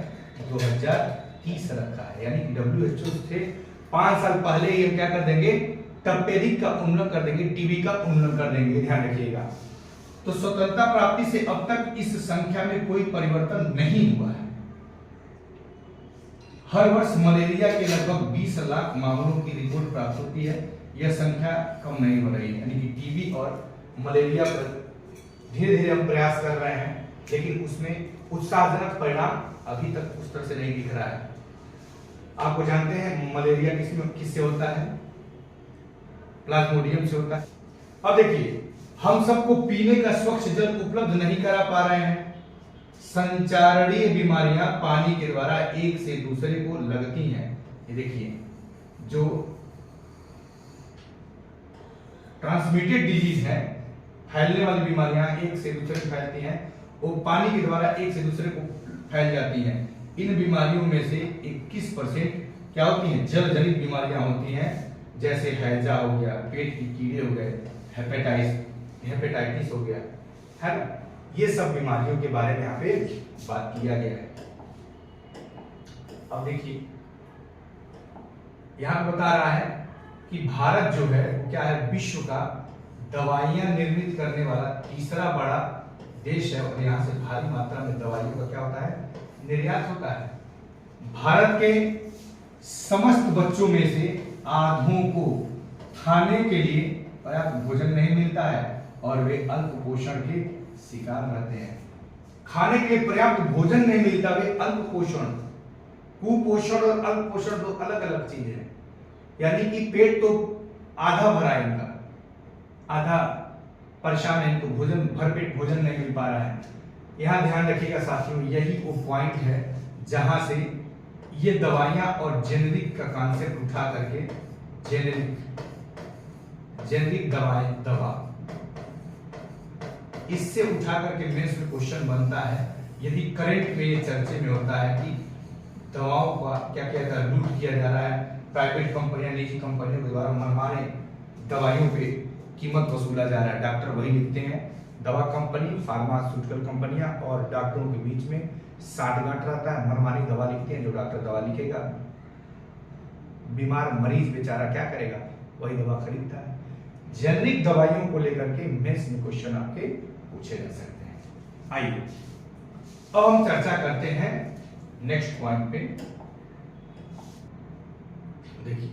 2030 रखा है। यानी कि WHO से 5 साल पहले ही हम क्या कर देंगे? तपेदिक का उन्मूलन कर देंगे, टीबी का उन्मूलन कर देंगे। ध्यान रखिएगा। तो स्वतंत्रता प्राप्ति से अब तक इस संख्या में कोई परिवर्तन नहीं हुआ है। हर वर्ष मलेरिया के लगभग 20 लाख मामलों की रिपोर्ट प्राप्त होती है। यह संख्या कम नहीं हो रही है। यानी कि टीबी और मलेरिया पर धीरे धीरे हम प्रयास कर रहे हैं, लेकिन उसमें उत्साहजनक परिणाम अभी तक उस तरह से नहीं दिख रहा है। आपको जानते हैं मलेरिया किससे होता है? प्लाज्मोडियम से होता है। अब देखिए, हम सबको पीने का स्वच्छ जल उपलब्ध नहीं करा पा रहे हैं। संचारणीय बीमारियां पानी के द्वारा एक से दूसरे को लगती हैं। ये देखिए, जो ट्रांसमिटेड डिजीज है, फैलने वाली बीमारियां एक से दूसरे को फैलती हैं, वो पानी के द्वारा एक से दूसरे को फैल जाती हैं। इन बीमारियों में से 21% क्या होती हैं, जल जनित बीमारियां होती हैं, जैसे हैजा हो गया, पेट की कीड़े हो गए, हेपेटाइटिस हो गया, है ना। ये सब बीमारियों के बारे में यहाँ पे बात किया गया है। अब देखिए यहाँ बता रहा है कि भारत जो है वो क्या है, विश्व का दवाइयां निर्मित करने वाला तीसरा बड़ा देश है, और यहाँ से भारी मात्रा में दवाइयों का क्या होता है, निर्यात होता है। भारत के समस्त बच्चों में से आधों को खाने के लिए पर्याप्त भोजन नहीं मिलता है और वे अल्प पोषण के शिकार रहते हैं। खाने के लिए पर्याप्त भोजन नहीं मिलता, वे अल्प पोषण, कुपोषण और अल्प पोषण दो अलग अलग चीजें हैं। यानी कि पेट तो आधा भरा है इनका, आधा परेशान है, इनको भोजन भरपेट भोजन नहीं मिल पा रहा है। यहां ध्यान रखिएगा साथियों, यही वो पॉइंट है जहां से ये दवाइयां और जेनेरिक का कॉन्सेप्ट उठा करके जेनेरिक दवा इससे उठा करके मेंस में क्वेश्चन बनता है। यदि करंट में ये चर्चे में होता है कि दवाओं का क्या कहता है, लूट किया जा रहा है, प्राइवेट कंपनियां, निजी कंपनियों के द्वारा मनमाने दवाइयों पे कीमत वसूला जा रहा है। डॉक्टर वही लिखते हैं, दवा कंपनी, फार्मास्यूटिकल कंपनियां और डॉक्टरों के बीच में साठगांठ रहता है, मनमानी दवा लिखते हैं। जो डॉक्टर दवा लिखेगा, बीमार मरीज बेचारा क्या करेगा, वही दवा खरीदता है। जेनरिक दवाइयों को लेकर के मेंस में क्वेश्चन आपके पूछे जा सकते हैं। आइए अब हम चर्चा करते हैं नेक्स्ट पॉइंट पे। देखिए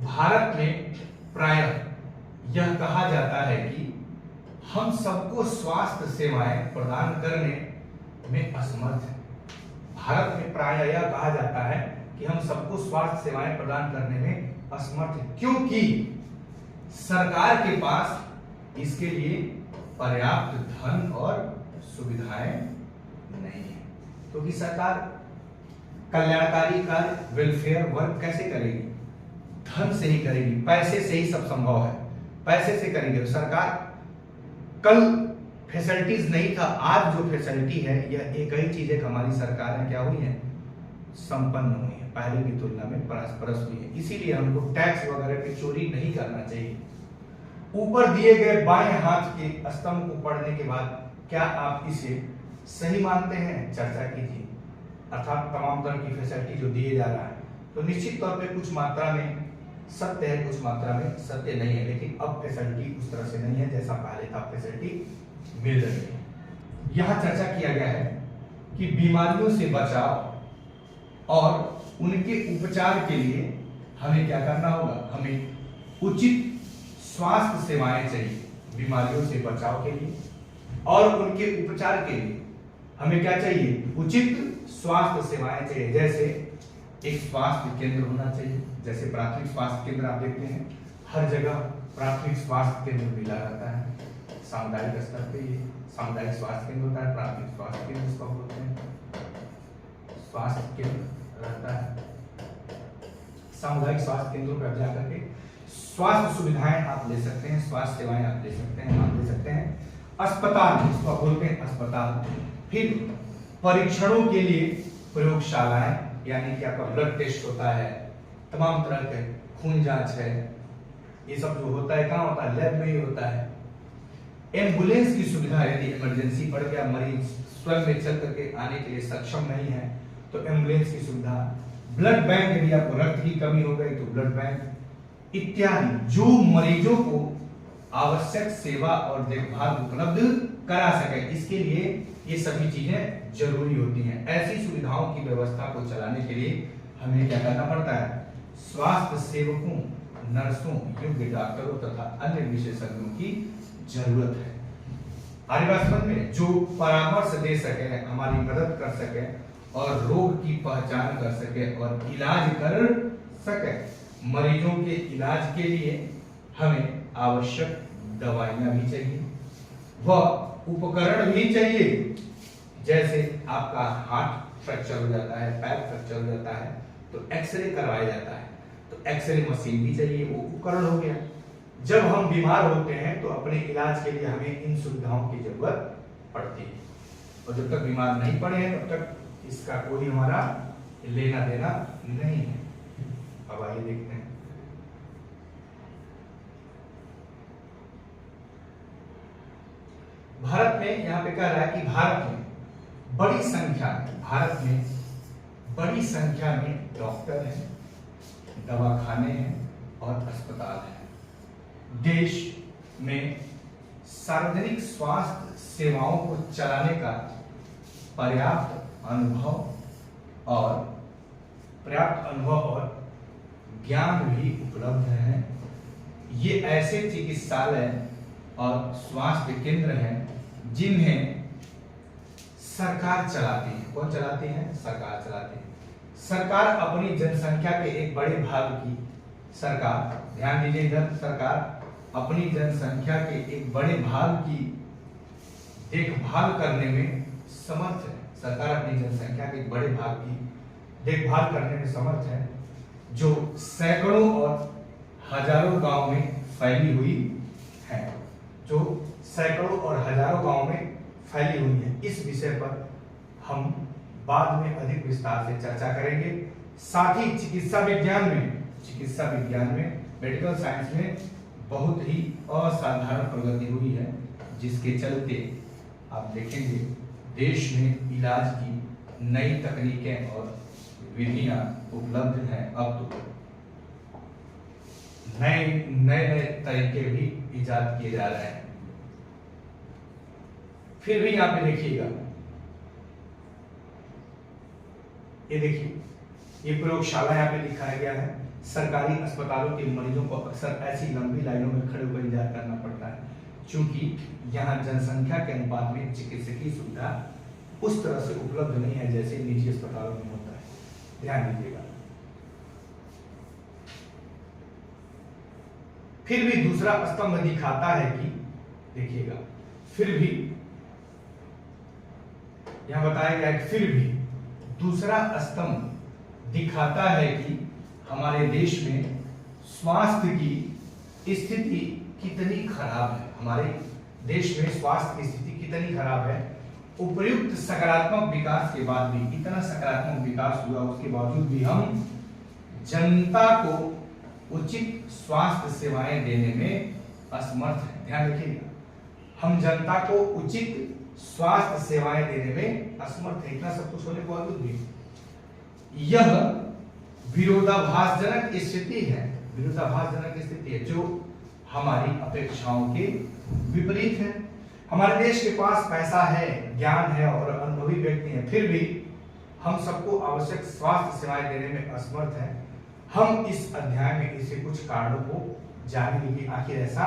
भारत में प्रायः यह कहा जाता है कि हम सबको स्वास्थ्य सेवाएं प्रदान करने में असमर्थ हैं। भारत में प्रायः यह कहा जाता है कि हम सबको स्वास्थ्य सेवाएं प्रदान करने में असमर्थ हैं, क्योंकि सरकार के पास इसके लिए पर्याप्त धन और सुविधाएं नहीं है। क्योंकि सरकार कल्याणकारी कार्य, वेलफेयर वर्क कैसे करेगी, धन से ही करेगी, पैसे से ही सब संभव है, पैसे से करेगी सरकार। कल फैसिलिटीज नहीं था, आज जो फैसिलिटी है यह एक ही चीज है कि हमारी सरकारें क्या हुई है, संपन्न हुई है, पहले की तुलना में परस हुई है। इसीलिए हमको टैक्स वगैरह की चोरी नहीं करना चाहिए। ऊपर दिए गए बाएं हाथ के स्तंभ को पढ़ने के बाद क्या आप इसे सही मानते हैं, चर्चा कीजिए। अर्थात तमाम तरह की फैसिलिटी जो दिए जा रहा है, तो निश्चित तौर पे कुछ मात्रा में सत्य है, कुछ मात्रा में सत्य नहीं है, लेकिन अब फैसिलिटी उस तरह से नहीं है जैसा पहले था फैसिलिटी मिल रही है। यहाँ चर्चा किया गया है कि बीमारियों से बचाव और उनके उपचार के लिए हमें क्या करना होगा, हमें उचित स्वास्थ्य सेवाएं चाहिए। बीमारियों से बचाव के लिए और उनके उपचार के लिए हमें क्या चाहिए, उचित स्वास्थ्य सेवाएं चाहिए। जैसे एक स्वास्थ्य केंद्र होना चाहिए, जैसे प्राथमिक स्वास्थ्य केंद्र आप देखते हैं हर जगह प्राथमिक स्वास्थ्य केंद्र मिला रहता है। सामुदायिक स्तर पे ये सामुदायिक स्वास्थ्य केंद्र होता है, प्राथमिक स्वास्थ्य केंद्र इसको बोलते हैं, स्वास्थ्य केंद्र रहता है। सामुदायिक स्वास्थ्य केंद्रों पर जाकर के स्वास्थ्य सुविधाएं आप ले सकते हैं, स्वास्थ्य सेवाएं आप ले सकते हैं, आप ले सकते हैं। अस्पताल, इसको आप बोलते हैं अस्पताल। फिर परीक्षणों के लिए प्रयोगशालाएं, यानी कि आपका ब्लड टेस्ट होता है, तमाम तरह के खून जांच है, ये सब जो होता है कहाँ होता है, लैब में ही होता है। एम्बुलेंस की सुविधा, यदि इमरजेंसी पड़ गया, मरीज स्वयं में चल करके आने के लिए सक्षम नहीं है तो एम्बुलेंस की सुविधा। ब्लड बैंक, यदि आपको रक्त की कमी हो गई तो ब्लड बैंक इत्यादि, जो मरीजों को आवश्यक सेवा और देखभाल उपलब्ध करा सके, इसके लिए ये सभी चीजें जरूरी होती हैं। ऐसी सुविधाओं की व्यवस्था को चलाने के लिए हमें क्या करना पड़ता है, स्वास्थ्य सेवकों, नर्सों, योग्य डॉक्टरों तथा अन्य विशेषज्ञों की जरूरत है। हमारी बात समझ में, जो परामर्श दे सके, हमारी मदद कर सके और रोग की पहचान कर सके और इलाज कर सके। मरीजों के इलाज के लिए हमें आवश्यक दवाइयां भी चाहिए, वह उपकरण भी चाहिए। जैसे आपका हाथ फ्रैक्चर हो जाता है, पैर फ्रैक्चर हो जाता है तो एक्सरे करवाया जाता है, तो एक्सरे मशीन भी चाहिए, वो उपकरण हो गया। जब हम बीमार होते हैं तो अपने इलाज के लिए हमें इन सुविधाओं की जरूरत पड़ती है। और जब तक बीमार नहीं पड़े हैं तब तक इसका कोई हमारा लेना देना नहीं है। अब आइए देखते हैं। भारत में यहाँ पे कह रहा है कि भारत में बड़ी संख्या में डॉक्टर हैं, दवाखाने हैं और अस्पताल हैं। देश में सार्वजनिक स्वास्थ्य सेवाओं को चलाने का पर्याप्त अनुभव और ज्ञान भी उपलब्ध है। ये ऐसे चिकित्सालय और स्वास्थ्य केंद्र हैं जिन्हें सरकार चलाती है। कौन चलाती है? सरकार चलाती है। सरकार अपनी जनसंख्या के एक बड़े भाग की ध्यान दीजिए इधर, सरकार अपनी जनसंख्या के एक बड़े भाग की देखभाल करने में समर्थ है। सरकार अपनी जनसंख्या के एक बड़े भाग की देखभाल करने में समर्थ है, जो सैकड़ों और हजारों गांव में फैली हुई है। इस विषय पर हम बाद में अधिक विस्तार से चर्चा करेंगे। साथ ही चिकित्सा विज्ञान में मेडिकल साइंस में बहुत ही असाधारण प्रगति हुई है, जिसके चलते आप देखेंगे देश में इलाज की नई तकनीकें और विधियां उपलब्ध हैं। अब तो नए तरीके भी इजाद किए जा रहे हैं। फिर भी यहां पे देखिएगा, ये देखिए, ये प्रयोगशाला यहाँ पे दिखाया गया है। सरकारी अस्पतालों के मरीजों को अक्सर ऐसी लंबी लाइनों में खड़े होकर इंतजार करना पड़ता है, क्योंकि यहाँ जनसंख्या के अनुपात में चिकित्सकीय सुविधा उस तरह से उपलब्ध नहीं है जैसे निजी अस्पतालों में होता है। ध्यान दीजिएगा। फिर भी दूसरा स्तंभ दिखाता है कि, देखिएगा, फिर भी यहां बताया गया है, फिर भी दूसरा स्तंभ दिखाता है कि हमारे देश में स्वास्थ्य की स्थिति कितनी खराब है। हमारे देश में स्वास्थ्य की स्थिति कितनी खराब है। उपयुक्त सकारात्मक विकास के बाद भी, इतना सकारात्मक विकास हुआ उसके बावजूद भी हम जनता को उचित स्वास्थ्य सेवाएं देने में असमर्थ हैं। ध्यान रखिएगा, हम जनता को उचित स्वास्थ्य सेवाएं देने में असमर्थ है। इतना सब कुछ होने के बावजूद भी यह विरोधाभासजनक स्थिति है, जो हमारी अपेक्षाओं के विपरीत है। हमारे देश के पास पैसा है, ज्ञान है और अनुभवी व्यक्ति हैं, फिर भी हम सबको आवश्यक स्वास्थ्य सेवाएं देने में असमर्थ हैं। हम इस अध्याय में इसे कुछ कारणों को जानेंगे कि आखिर ऐसा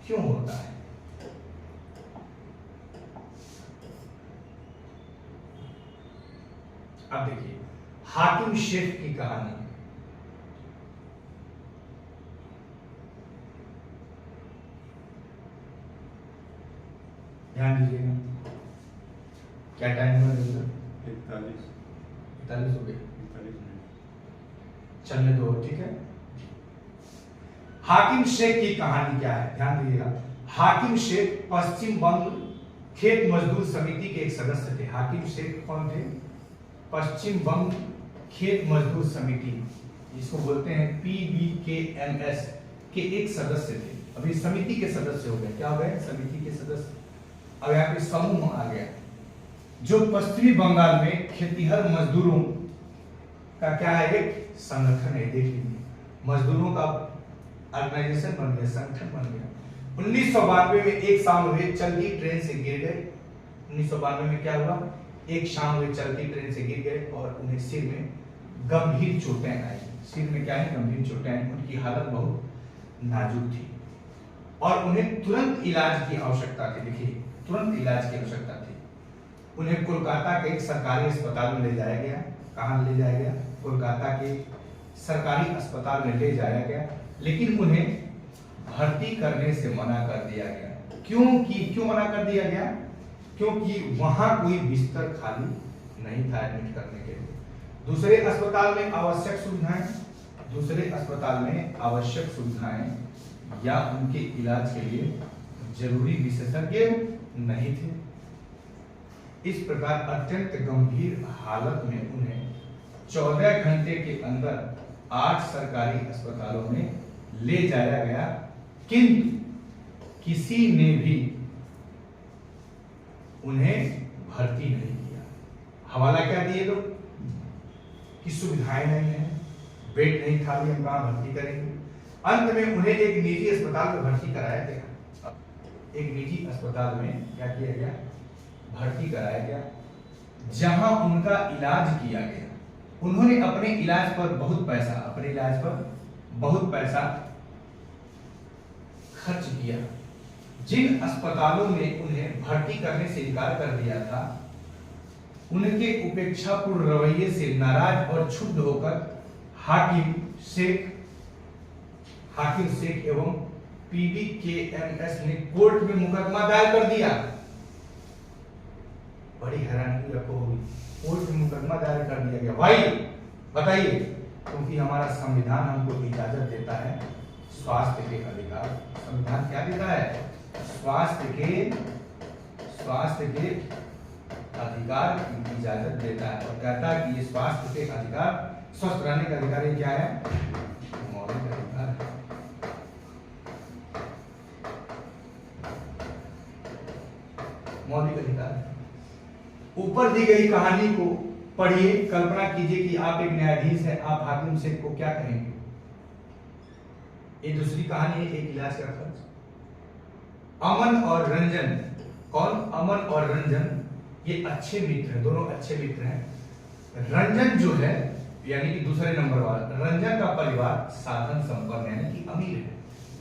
क्यों होता है। अब देखिए, हाकिम शेख की कहानी। ध्यान दीजिएगा, क्या टाइम हुआ? 41 हो गए, चलने दो, ठीक है। हाकिम शेख की कहानी क्या है? ध्यान दीजिएगा। हाकिम शेख पश्चिम बंग खेत मजदूर समिति के एक सदस्य थे। हाकिम शेख कौन थे? पश्चिम बंग खेत मजदूर समिति, जिसको बोलते हैं PBKMS के एक सदस्य थे। अभी समिति के सदस्य हो गए। क्या हो गए? समिति के सदस्य। अब यहाँ पे समूह आ गया, जो पश्चिमी बंगाल में खेतीहर मजदूरों का क्या है, एक संगठन है। देख लीजिए, मजदूरों का ऑर्गेनाइजेशन बन गया, संगठन बन गया। 1992 में एक शाम वे चलती ट्रेन से गिर गए। 1992 में क्या हुआ? एक शाम वे चलती ट्रेन से गिर गए और उन्हें सिर में गंभीर चोटें आई। सिर में क्या है? गंभीर चोटें आई। उनकी हालत बहुत नाजुक थी और उन्हें तुरंत इलाज की आवश्यकता थी। देखिए, तुरंत इलाज की आवश्यकता थी। उन्हें कोलकाता के एक सरकारी अस्पताल में ले जाया गया। कहाँ ले जाया गया? कोलकाता के सरकारी अस्पताल में ले जाया गया, लेकिन उन्हें भर्ती करने से मना कर दिया गया। क्यों मना कर दिया गया? क्योंकि वहां कोई बिस्तर खाली नहीं था एडमिट करने के लिए। दूसरे अस्पताल में आवश्यक सुविधाएं या उनके इलाज के लिए जरूरी विशेषज्ञ नहीं थे। इस प्रकार अत्यंत गंभीर हालत में उन्हें 14 घंटे के अंदर 8 सरकारी अस्पतालों में ले जाया गया, किंतु किसी ने भी उन्हें भर्ती नहीं किया। हवाला क्या दिए लोग कि सुविधाएं नहीं है, बेड नहीं खाली, हम कहां भर्ती करेंगे। अंत में उन्हें एक निजी अस्पताल में भर्ती कराया गया। एक निजी अस्पताल में क्या किया गया, भर्ती कराया गया, जहां उनका इलाज किया गया। उन्होंने अपने इलाज पर बहुत पैसा खर्च किया। जिन अस्पतालों ने उन्हें भर्ती करने से इनकार कर दिया था, उनके उपेक्षापूर्ण रवैये से नाराज और क्षुब्ध होकर हाकिम शेख एवं PBKMS ने कोर्ट में मुकदमा दायर कर दिया। बड़ी हैरानी आपको होगी, कोर्ट में मुकदमा दायर कर दिया गया। भाई बताइए, क्योंकि हमारा संविधान हमको इजाजत देता है स्वास्थ्य के अधिकार। संविधान क्या देता है, स्वास्थ्य के अधिकार की इजाजत देता है और कहता है कि ये स्वास्थ्य के अधिकार, स्वस्थ रहने का अधिकार ये क्या है, मौलिक अधिकार है। मौलिक अधिकार है। ऊपर दी गई कहानी को पढ़िए, कल्पना कीजिए कि आप एक न्यायाधीश हैं, आप हाकिम शेख को क्या कहेंगे। ये दूसरी कहानी है, एक इलाज का खर्च। अमन और रंजन, कौन, अमन और रंजन, ये अच्छे मित्र हैं, दोनों अच्छे मित्र हैं। रंजन जो है यानी कि दूसरे नंबर वाला, रंजन का परिवार साधन संपन्न यानी कि अमीर है,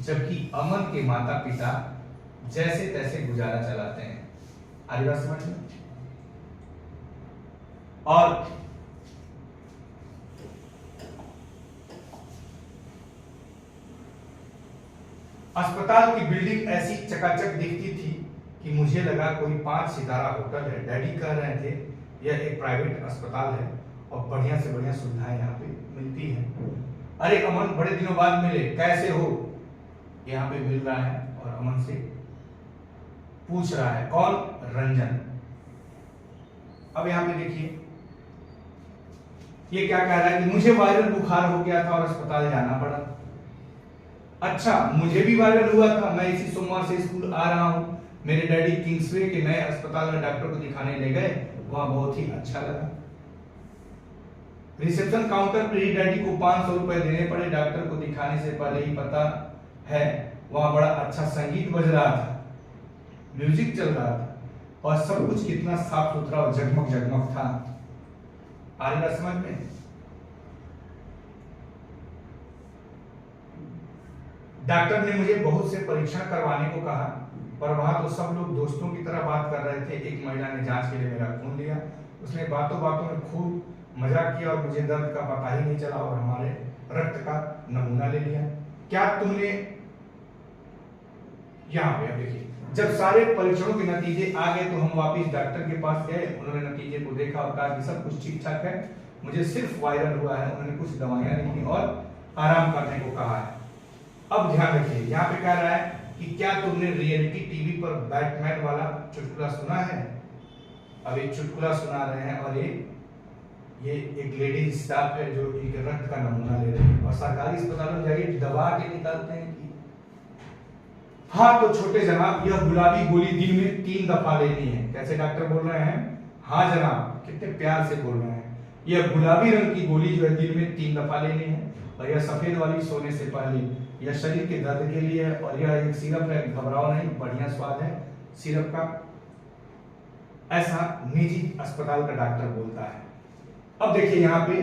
जबकि अमन के माता पिता जैसे तैसे गुजारा चलाते हैं। आ रही बात समझ में। और अस्पताल की बिल्डिंग ऐसी चकाचक दिखती थी कि मुझे लगा कोई 5 सितारा होटल है। डैडी कह रहे थे यह एक प्राइवेट अस्पताल है और बढ़िया से बढ़िया सुविधाएं यहाँ पे मिलती हैं। अरे अमन, बड़े दिनों बाद मिले, कैसे हो। यहाँ पे मिल रहा है और अमन से पूछ रहा है, कौन, रंजन। अब यहाँ पे देखिए ये क्या कह रहा है कि मुझे वायरल बुखार हो गया था और अस्पताल जाना पड़ा। अच्छा, मुझे भी वायरल हुआ था, मैं इसी सोमवार से स्कूल आ रहा हूं। मेरे डैडी किंग्सवे के नए अस्पताल में डॉक्टर को दिखाने ले गए, वहां बहुत ही अच्छा लगा। रिसेप्शन काउंटर पर ही डैडी को 500 रुपए देने पड़े डॉक्टर को दिखाने से पहले ही। पता है वहां बड़ा अच्छा संगीत बज रहा था, म्यूजिक चल रहा था और सब कुछ कितना साफ सुथरा और जगमग जगमग था। आ रही बात समझ में। डॉक्टर ने मुझे बहुत से परीक्षण करवाने को कहा, पर वहां तो सब लोग दोस्तों की तरह बात कर रहे थे। एक महिला ने जांच के लिए मेरा खून लिया, उसने बातों बातों में खूब मजाक किया और मुझे दर्द का पता ही नहीं चला और हमारे रक्त का नमूना ले लिया। क्या तुमने, यहाँ पे देखिए, जब सारे परीक्षणों के नतीजे आ गए तो हम वापस डॉक्टर के पास गए। उन्होंने नतीजे को देखा और कहा कि सब कुछ ठीक ठाक है, मुझे सिर्फ वायरल हुआ है। उन्होंने कुछ दवाइयां लिखी और आराम करने को कहा है। अब ध्यान रखिए, यहाँ पे कह रहा है कि क्या तुमने रियलिटी टीवी पर बैटमैन वाला चुटकुला सुना है। अब एक चुटकुला सुना रहे हैं और ये एक लेडी स्टाफ है जो इनके रक्त का नमूना ले रही है और सरकारी अस्पतालों में जाके दबा के निकालते हैं कि हाँ तो छोटे जनाब, यह गुलाबी गोली दिन में 3 दफा लेनी है। कैसे डॉक्टर बोल रहे हैं, हाँ जनाब, कितने प्यार से बोल रहे हैं। यह गुलाबी रंग की गोली जो है दिन में 3 दफा लेनी है और यह सफेद वाली सोने से पहले। यह शरीर के दर्द के लिए है और यह एक सिरप है, घबराओ नहीं, बढ़िया स्वाद है सिरप का। ऐसा निजी अस्पताल का डॉक्टर बोलता है। अब देखिए यहाँ पे,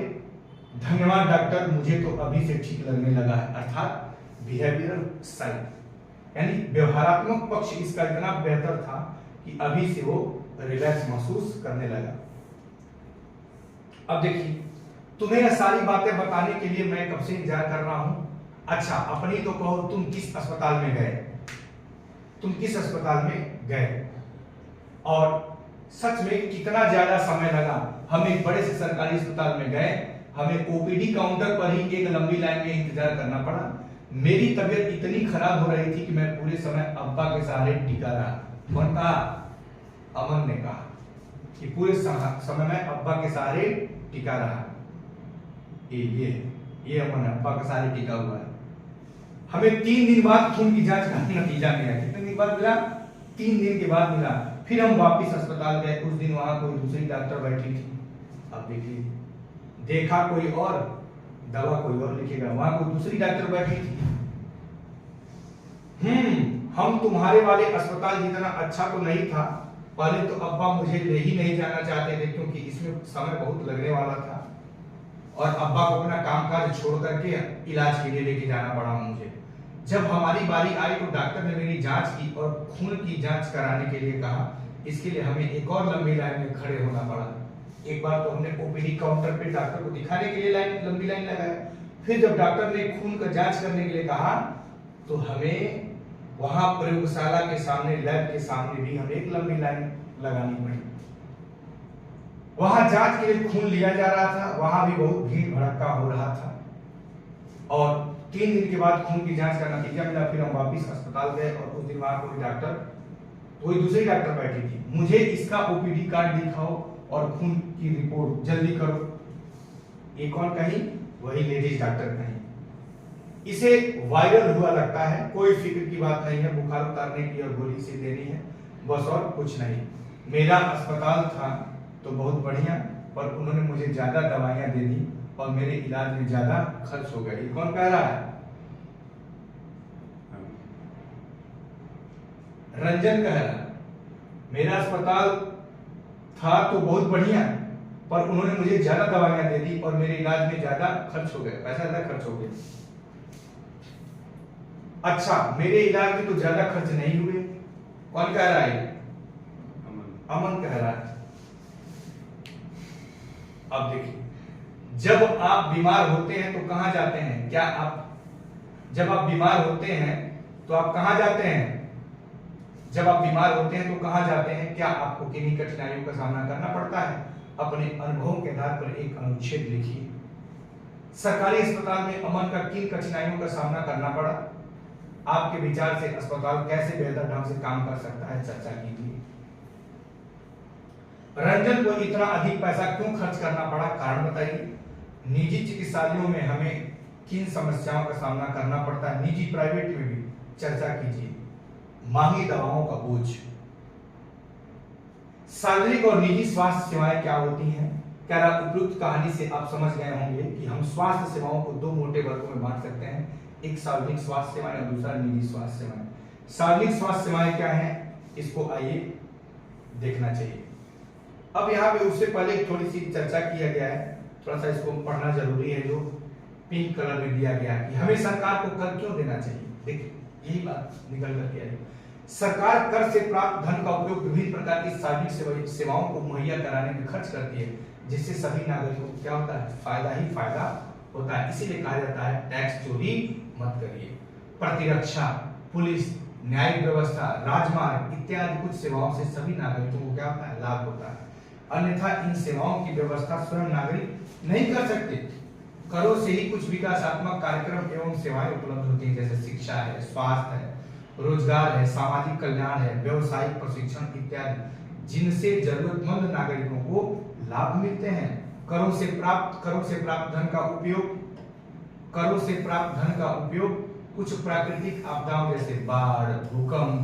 धन्यवाद डॉक्टर, मुझे तो अभी से ठीक लगने लगा है। अर्थात बिहेवियरल साइड यानी व्यवहारात्मक पक्ष इसका इतना बेहतर था कि अभी से वो रिलैक्स महसूस करने लगा। अब देखिए, तुम्हें यह सारी बातें बताने के लिए मैं कब से इंतजार कर रहा हूं। अच्छा, अपनी तो कहो, तुम किस अस्पताल में गए, तुम किस अस्पताल में गए और सच में कितना ज्यादा समय लगा। हम एक बड़े से सरकारी अस्पताल में गए, हमें ओपीडी काउंटर पर ही एक लंबी लाइन में इंतजार करना पड़ा। मेरी तबीयत इतनी खराब हो रही थी कि मैं पूरे समय अब्बा के सहारे टिका रहा। कौन कहा, अमन ने कहा। कि पूरे समय में अब्बा के सहारे टिका रहा। ये अमन है, अब्बा के सहारे टिका हुआ है। हमें 3 दिन बाद खून की जांच का नतीजा मिला। कितने दिन बाद मिला? 3 दिन के बाद मिला। फिर हम वापस अस्पताल गए। उस दिन वहां कोई दूसरी डॉक्टर बैठी थी। अब देखिए, देखा कोई और, दवा कोई और लिखेगा। वहां कोई दूसरी डॉक्टर बैठी थी। हम तुम्हारे वाले अस्पताल जितना अच्छा तो नहीं था। पहले तो अब्बा मुझे ले ही नहीं जाना चाहते थे, क्योंकि इसमें समय बहुत लगने वाला था और अब्बा को अपना कामकाज छोड़ करके इलाज के लिए लेके जाना पड़ा मुझे। जब हमारी बारी आई तो डॉक्टर ने मेरी जांच की और खून की जांच कराने के लिए कहा। इसके लिए हमें एक और लंबी लाइन में खड़े होना पड़ा। एक बार तो हमने ओपीडी काउंटर पे डॉक्टर को दिखाने के लिए लंबी लाइन लगाया। फिर जब डॉक्टर ने खून का जांच करने के लिए कहा तो हमें वहां प्रयोगशाला के सामने, लैब के सामने भी हमें एक लंबी लाइन लगानी पड़ी। वहां जांच के लिए खून लिया जा रहा था। वहां भी बहुत भीड़ भड़का हो रहा था और 3 दिन के बाद खून की जांच का नतीजा मिला। फिर हम वापस अस्पताल गए और उस दिन वहां कोई दूसरी डॉक्टर बैठी थी। मुझे इसका ओपीडी कार्ड दिखाओ और खून की रिपोर्ट जल्दी करो। ये कौन कही? वही लेडीज डॉक्टर कही। इसे वायरल हुआ लगता है। कोई फिक्र की बात नहीं है, बुखार उतारने की और गोली से देनी है, बस और कुछ नहीं। मेरा अस्पताल था तो बहुत बढ़िया, पर उन्होंने मुझे ज्यादा दवाइयां दे दी और मेरे इलाज में ज्यादा खर्च हो गया। ये कौन कह रहा है? रंजन कह रहा है। मेरा अस्पताल था तो बहुत बढ़िया, पर उन्होंने मुझे ज्यादा दवाइयां दे दी और मेरे इलाज में ज्यादा खर्च हो गया, पैसा ज्यादा खर्च हो गया। अच्छा, मेरे इलाज में तो ज्यादा खर्च नहीं हुए। कौन कह रहा है? अमन कह रहा है। अब देखिए, जब आप बीमार होते हैं तो कहां जाते हैं? जब आप बीमार होते हैं तो आप कहां जाते हैं? जब आप बीमार होते हैं तो कहां जाते हैं? क्या आपको किन्हीं कठिनाइयों का सामना करना पड़ता है? अपने अनुभवों के आधार पर एक अनुच्छेद लिखिए। सरकारी अस्पताल में अमन का किन कठिनाइयों का सामना करना पड़ा? आपके विचार से अस्पताल कैसे बेहतर ढंग से काम कर सकता है, चर्चा कीजिए। रंजन को इतना अधिक पैसा क्यों खर्च करना पड़ा, कारण बताइए। निजी चिकित्सालयों में हमें किन समस्याओं का सामना करना पड़ता है, निजी प्राइवेट में भी, चर्चा कीजिए। महंगी दवाओं का बोझ। सार्वजनिक और निजी स्वास्थ्य सेवाएं क्या होती हैं? क्या उपयुक्त कहानी से आप समझ गए होंगे कि हम स्वास्थ्य सेवाओं को 2 मोटे वर्गों में बांट सकते हैं, एक सार्वजनिक स्वास्थ्य सेवाएं और दूसरा निजी स्वास्थ्य सेवाएं। सार्वजनिक स्वास्थ्य सेवाएं क्या हैं, इसको आइए देखना चाहिए। अब यहाँ पे उससे पहले थोड़ी सी चर्चा किया गया है, थोड़ा सा इसको पढ़ना जरूरी है, जो पिंक कलर में दिया गया है कि हमें सरकार को कर क्यों देना चाहिए। देखिए, यही बात निकल करके आई। सरकार कर से प्राप्त धन का उपयोग विभिन्न प्रकार की सार्वजनिक सेवाओं को मुहैया कराने में खर्च करती है, जिससे सभी नागरिकों को क्या होता है? फायदा ही फायदा होता है। इसीलिए कहा जाता है टैक्स चोरी मत करिए। प्रतिरक्षा, पुलिस, न्यायिक व्यवस्था, राजमार्ग इत्यादि कुछ सेवाओं से सभी नागरिकों को क्या होता है? लाभ होता है। अन्यथा इन सेवाओं की व्यवस्था स्वयं नागरिक नहीं कर सकते। करों से ही कुछ विकासात्मक कार्यक्रम एवं सेवाएं उपलब्ध होती हैं, जैसे शिक्षा है, स्वास्थ्य है, रोजगार है, सामाजिक कल्याण है, व्यवसायिक प्रशिक्षण इत्यादि, जिनसे जरूरतमंद नागरिकों को लाभ मिलते हैं। करों से प्राप्त धन का उपयोग कुछ प्राकृतिक आपदाओं जैसे बाढ़, भूकंप,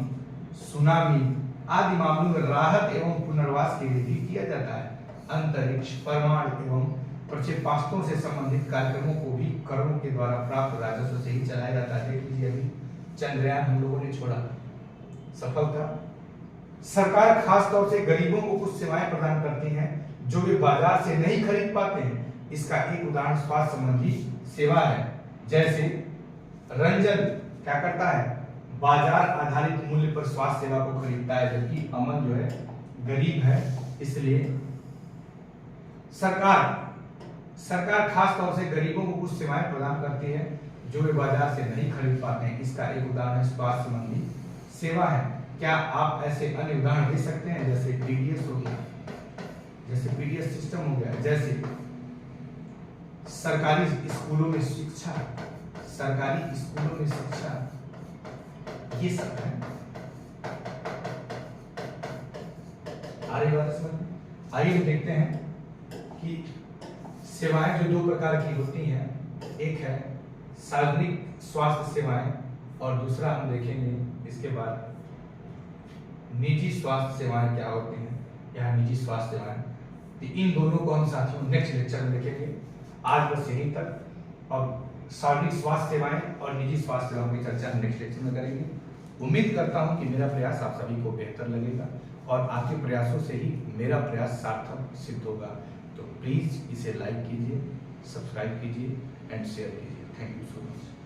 सुनामी आदि मामलों में राहत एवं पुनर्वास के लिए भी किया जाता है। अंतरिक्ष, परमाणु एवं प्रक्षेपास्त्रों से संबंधित कार्यक्रमों को भी करों के द्वारा प्राप्त राजस्व से ही चलाया जाता है। देख लीजिए, अभी चंद्रयान हम लोगों ने छोड़ा, सफल था। सरकार खास तौर से गरीबों को कुछ सेवाएं प्रदान करती हैं जो वे बाजार से नहीं खरीद पाते हैं। इसका एक उदाहरण स्वास्थ्य संबंधी सेवा है। जैसे रंजन क्या करता है? बाजार आधारित मूल्य पर स्वास्थ्य सेवा को खरीदता है, जबकि अमन जो है गरीब है, इसलिए सरकार खास तौर से गरीबों को कुछ सेवाएं प्रदान करती है जो वे बाजार से नहीं खरीद पाते हैं। इसका एक उदाहरण स्वास्थ्य संबंधी सेवा है। क्या आप ऐसे अन्य उदाहरण दे सकते हैं? जैसे पीडीएस हो गया, जैसे पीडीएस सिस्टम हो गया, जैसे सरकारी स्कूलों में शिक्षा, ये सब है। आ रही बात समझ में? आइए हम देखते हैं कि सेवाएं जो दो प्रकार की होती हैं, एक है सार्वजनिक स्वास्थ्य सेवाएं और दूसरा हम देखेंगे इसके बाद निजी स्वास्थ्य सेवाएं क्या होती हैं या निजी स्वास्थ्य सेवाएं। तो इन दोनों को हम साथियों नेक्स्ट लेक्चर में देखेंगे। आज बस यहीं तक। और सार्वजनिक स्वास्थ्य सेवाएं और निजी स्वास्थ्य सेवाओं की चर्चा हम नेक्स्ट लेक्चर में करेंगे। उम्मीद करता हूं कि मेरा प्रयास आप सभी को बेहतर लगेगा और आपके प्रयासों से ही मेरा प्रयास सार्थक सिद्ध होगा। तो प्लीज इसे लाइक कीजिए, सब्सक्राइब कीजिए एंड शेयर कीजिए। Thank you so much.